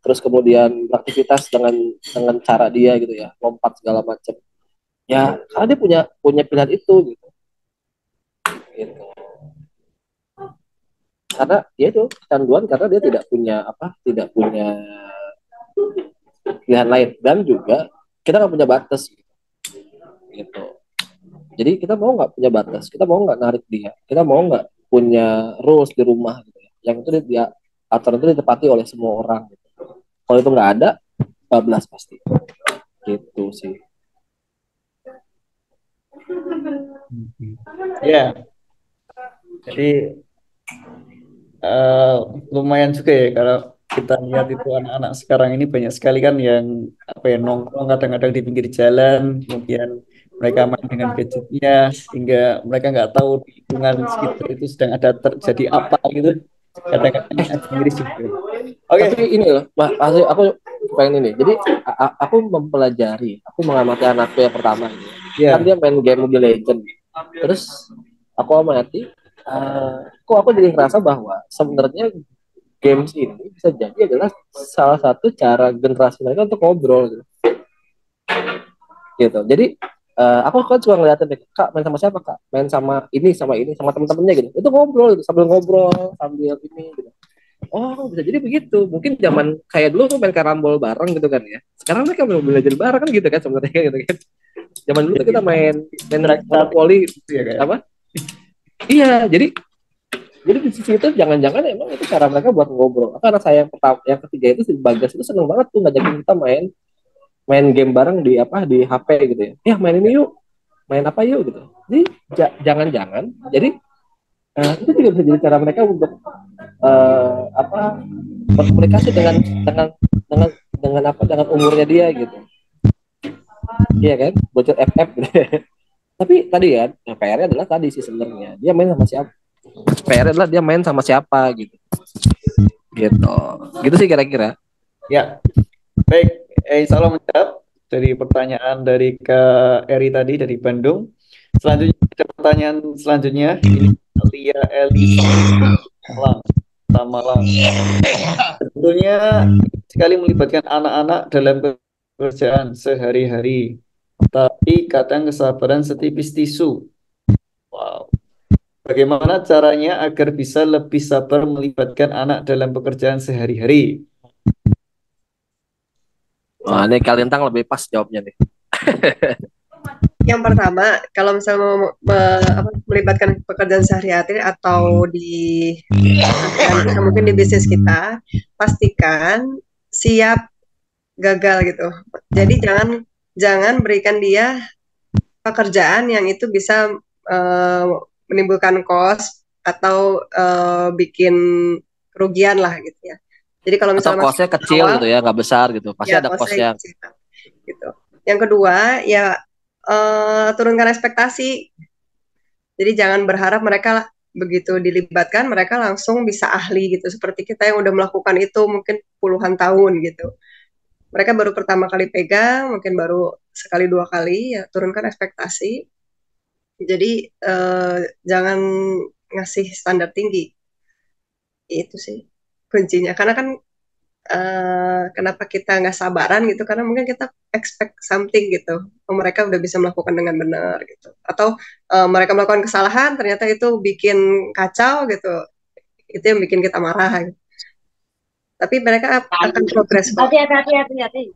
Terus kemudian aktivitas dengan cara dia gitu ya, lompat segala macam ya, karena dia punya pilihan itu gitu. Karena dia itu kecanduan karena dia tidak punya pilihan lain, dan juga kita nggak punya batas gitu. Jadi kita mau nggak punya batas, kita mau nggak narik dia, kita mau nggak punya rules di rumah gitu ya, yang itu dia aturan itu ditepati oleh semua orang gitu. Kalau itu nggak ada, bablas pasti. Gitu sih. Ya, jadi lumayan juga ya kalau kita lihat itu anak-anak sekarang ini banyak sekali kan yang nongkrong kadang-kadang di pinggir jalan, kemudian mereka main dengan gadgetnya sehingga mereka nggak tahu di lingkungan sekitar itu sedang ada terjadi apa gitu. Kadang-kadang ada miris juga. Oke. Tapi ini loh, aku pengen ini. Jadi aku mempelajari, aku mengamati anakku yang pertama ini. Yeah. Kan dia main game Mobile Legends. Terus aku amati, kok aku jadi ngerasa bahwa sebenarnya games ini bisa jadi adalah salah satu cara generasi mereka untuk ngobrol gitu. Jadi aku kan suka ngeliatin, Kak main sama siapa Kak? Main sama ini sama teman-temannya gitu. Itu ngobrol gitu, sambil ngobrol sambil ini gitu. Oh bisa jadi begitu. Mungkin zaman kayak dulu tuh main karambol bareng gitu kan ya. Sekarang mereka main Mobile Legends bareng kan gitu kan sebenarnya gitu kan. Zaman dulu tuh kita main Monopoly gitu ya kayak. Apa? Iya, jadi di sisi itu jangan-jangan emang itu cara mereka buat ngobrol. Karena saya yang ketiga itu si Bagas itu seneng banget tuh ngajakin kita main game bareng di HP gitu ya. Ya main ini yuk, main apa yuk gitu. Jadi jangan-jangan jadi itu juga bisa jadi cara mereka untuk berkomunikasi dengan umurnya dia gitu. Iya kan, bocor FF gitu. Tapi tadi ya PR-nya adalah tadi sih sebenarnya dia main sama siapa. PR adalah dia main sama siapa gitu. Gitu sih kira-kira. Ya, baik. Insya Allah menjawab dari pertanyaan dari Kak Eri tadi dari Bandung. Selanjutnya ada pertanyaan selanjutnya ini Lia Eli. malam. Sebetulnya sekali melibatkan anak-anak dalam pekerjaan sehari-hari, tapi kadang kesabaran setipis tisu. Wow. Bagaimana caranya agar bisa lebih sabar melibatkan anak dalam pekerjaan sehari-hari? Wah, ini Kalintang lebih pas jawabnya nih. Yang pertama, kalau misalnya mau melibatkan pekerjaan sehari-hari atau di mungkin di bisnis kita, pastikan siap gagal gitu. Jadi jangan berikan dia pekerjaan yang itu bisa menimbulkan cost atau bikin kerugian lah gitu ya. Jadi kalau misalnya atau cost-nya kecil gitu ya, nggak besar gitu, pasti ya, ada cost-nya. Gitu. Yang kedua ya turunkan ekspektasi. Jadi jangan berharap mereka begitu dilibatkan mereka langsung bisa ahli gitu. Seperti kita yang udah melakukan itu mungkin puluhan tahun gitu. Mereka baru pertama kali pegang, mungkin baru sekali dua kali, ya turunkan ekspektasi. Jadi jangan ngasih standar tinggi. Itu sih kuncinya. Karena kan kenapa kita nggak sabaran gitu? Karena mungkin kita expect something gitu. Mereka udah bisa melakukan dengan benar gitu. Atau mereka melakukan kesalahan, ternyata itu bikin kacau gitu. Itu yang bikin kita marah. Gitu. Tapi mereka akan progres kok. Hati-hati.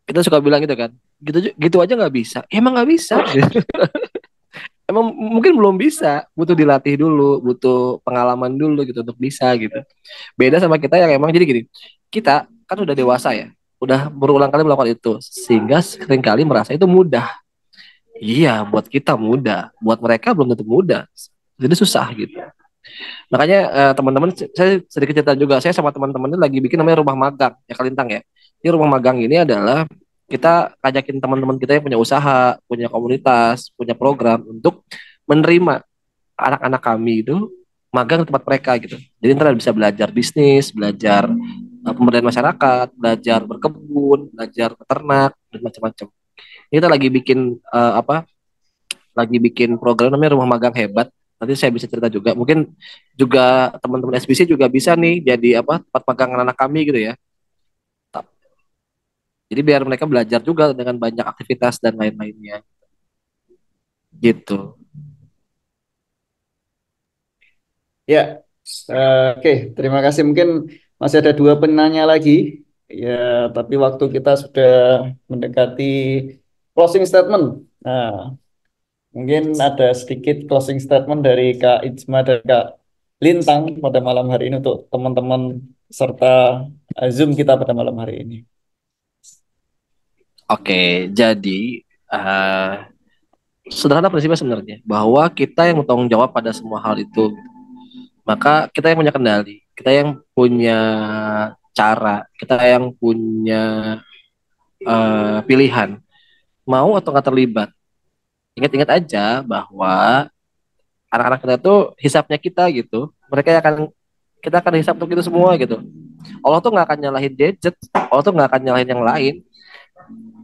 Kita suka bilang gitu kan, gitu aja nggak bisa. Emang nggak bisa. Emang mungkin belum bisa, butuh dilatih dulu, butuh pengalaman dulu gitu untuk bisa gitu. Beda sama kita yang emang jadi gini, kita kan udah dewasa ya, udah berulang kali melakukan itu, sehingga seringkali merasa itu mudah. Iya, buat kita mudah, buat mereka belum tentu mudah, jadi susah gitu. Makanya teman-teman, saya sedikit cerita juga, saya sama teman-teman ini lagi bikin namanya rumah magang, ya Kalintang ya. Ini rumah magang ini adalah kita ajakin teman-teman kita yang punya usaha, punya komunitas, punya program untuk menerima anak-anak kami itu magang di tempat mereka gitu. Jadi ntar bisa belajar bisnis, belajar pemberdayaan masyarakat, belajar berkebun, belajar peternak dan macam-macam. Ini kita lagi bikin lagi bikin program namanya Rumah Magang Hebat. Nanti saya bisa cerita juga. Mungkin juga teman-teman SBC juga bisa nih jadi tempat magang anak-anak kami gitu ya. Jadi biar mereka belajar juga dengan banyak aktivitas dan lain-lainnya. Gitu. Ya, oke. Terima kasih. Mungkin masih ada 2 penanya lagi. Ya, tapi waktu kita sudah mendekati closing statement. Nah, mungkin ada sedikit closing statement dari Kak Ijma dan Kak Lintang pada malam hari ini untuk teman-teman serta Zoom kita pada malam hari ini. Oke, jadi sederhana prinsipnya sebenarnya bahwa kita yang bertanggung jawab pada semua hal itu. Maka kita yang punya kendali, kita yang punya cara, kita yang punya pilihan, mau atau nggak terlibat. Ingat-ingat aja bahwa anak-anak kita tuh hisapnya kita gitu. Kita akan hisap untuk itu semua gitu. Allah tuh nggak akan nyalahin gadget, Allah tuh nggak akan nyalahin yang lain.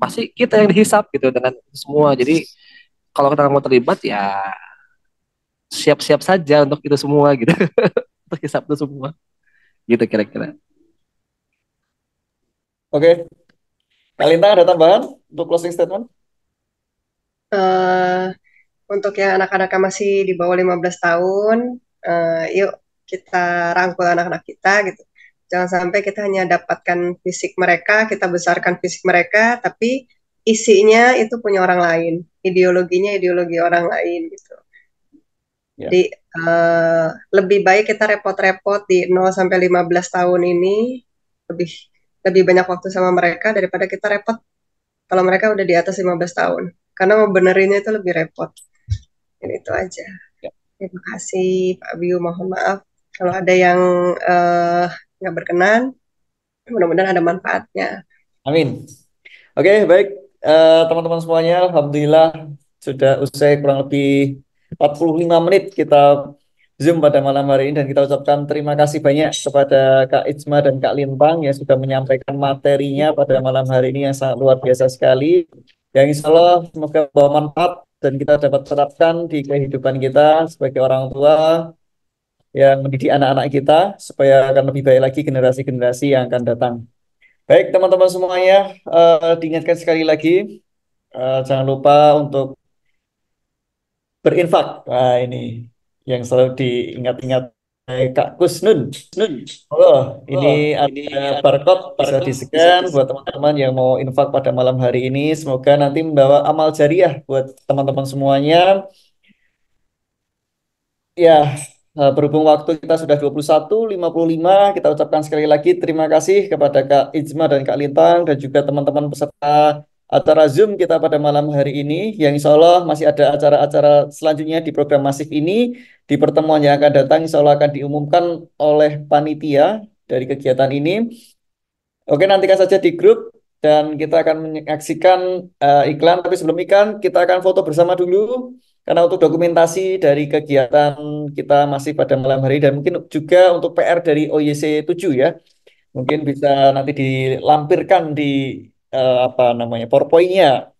Pasti kita yang dihisap gitu dengan semua. Jadi kalau kita nggak mau terlibat ya siap-siap saja untuk itu semua gitu. Untuk hisap itu semua. Gitu kira-kira. Oke. Kalintang ada tambahan untuk closing statement? Untuk yang anak-anak masih di bawah 15 tahun, yuk kita rangkul anak-anak kita gitu. Jangan sampai kita hanya dapatkan fisik mereka, kita besarkan fisik mereka, tapi isinya itu punya orang lain, ideologinya ideologi orang lain gitu. Jadi lebih baik kita repot-repot di 0 sampai 15 tahun ini, lebih banyak waktu sama mereka daripada kita repot kalau mereka udah di atas 15 tahun. Karena mau benerinnya itu lebih repot. Dan itu aja. Terima kasih Pak Abiu, mohon maaf kalau ada yang nggak berkenan. Mudah-mudahan ada manfaatnya. Amin. Oke, baik teman-teman semuanya, alhamdulillah sudah usai kurang lebih 45 menit kita Zoom pada malam hari ini, dan kita ucapkan terima kasih banyak kepada Kak Ijma dan Kak Lintang yang sudah menyampaikan materinya pada malam hari ini yang sangat luar biasa sekali. Yang insya Allah semoga membawa manfaat dan kita dapat terapkan di kehidupan kita sebagai orang tua yang mendidik anak-anak kita supaya akan lebih baik lagi generasi-generasi yang akan datang. Baik teman-teman semuanya, diingatkan sekali lagi, jangan lupa untuk berinfak. Nah, ini yang selalu diingat-ingat Kak Kusnun. Oh, ini ada barcode bisa di-scan buat teman-teman yang mau infak pada malam hari ini. Semoga nanti membawa amal jariah buat teman-teman semuanya. Ya, berhubung waktu kita sudah 21:55, kita ucapkan sekali lagi terima kasih kepada Kak Ijma dan Kak Lintang dan juga teman-teman peserta acara Zoom kita pada malam hari ini, yang insya Allah masih ada acara-acara selanjutnya di program masif ini. Di pertemuan yang akan datang insya Allah akan diumumkan oleh panitia dari kegiatan ini. Oke, nantikan saja di grup dan kita akan menyaksikan iklan. Tapi sebelum iklan, kita akan foto bersama dulu karena untuk dokumentasi dari kegiatan kita masih pada malam hari dan mungkin juga untuk PR dari OYC 7 ya. Mungkin bisa nanti dilampirkan di apa namanya PowerPoint-nya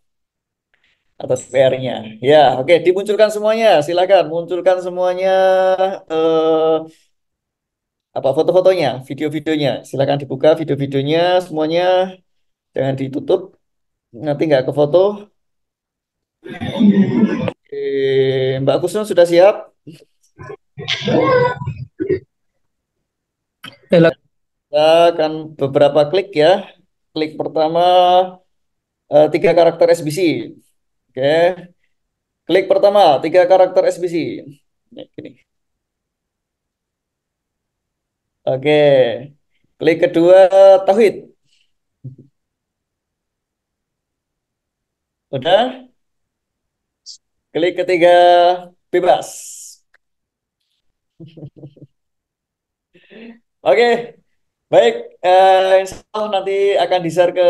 atas PR-nya. Ya, oke, dimunculkan semuanya. Silakan munculkan semuanya apa foto-fotonya, video-videonya. Silakan dibuka video-videonya semuanya. Jangan ditutup, nanti nggak ke foto. Oke, Mbak Kusno sudah siap? Kita akan beberapa klik ya. Klik pertama 3 karakter SBC. Oke. Klik pertama 3 karakter SBC. Ya, gini. Oke. Klik kedua Tauhid. Udah? Klik ketiga bebas. Oke, baik. Insya Allah nanti akan di-share ke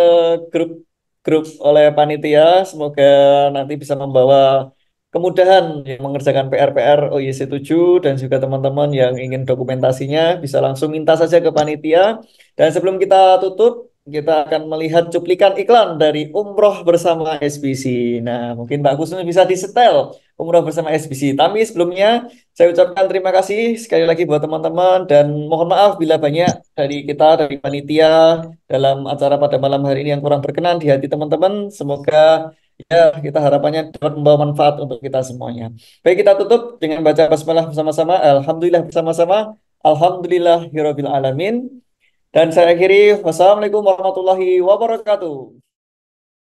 grup oleh panitia. Semoga nanti bisa membawa kemudahan yang mengerjakan PR-PR OYC 7 dan juga teman-teman yang ingin dokumentasinya bisa langsung minta saja ke panitia. Dan sebelum kita tutup, kita akan melihat cuplikan iklan dari Umroh bersama SBC. Nah, mungkin Mbak Kusnul bisa disetel Umroh bersama SBC. Tapi sebelumnya saya ucapkan terima kasih sekali lagi buat teman-teman dan mohon maaf bila banyak dari kita, dari panitia dalam acara pada malam hari ini yang kurang berkenan di hati teman-teman. Semoga ya kita harapannya dapat membawa manfaat untuk kita semuanya. Baik, kita tutup dengan baca basmalah bersama-sama. Alhamdulillah bersama-sama. Alhamdulillahirabbil alamin. Dan saya akhiri, wassalamualaikum warahmatullahi wabarakatuh.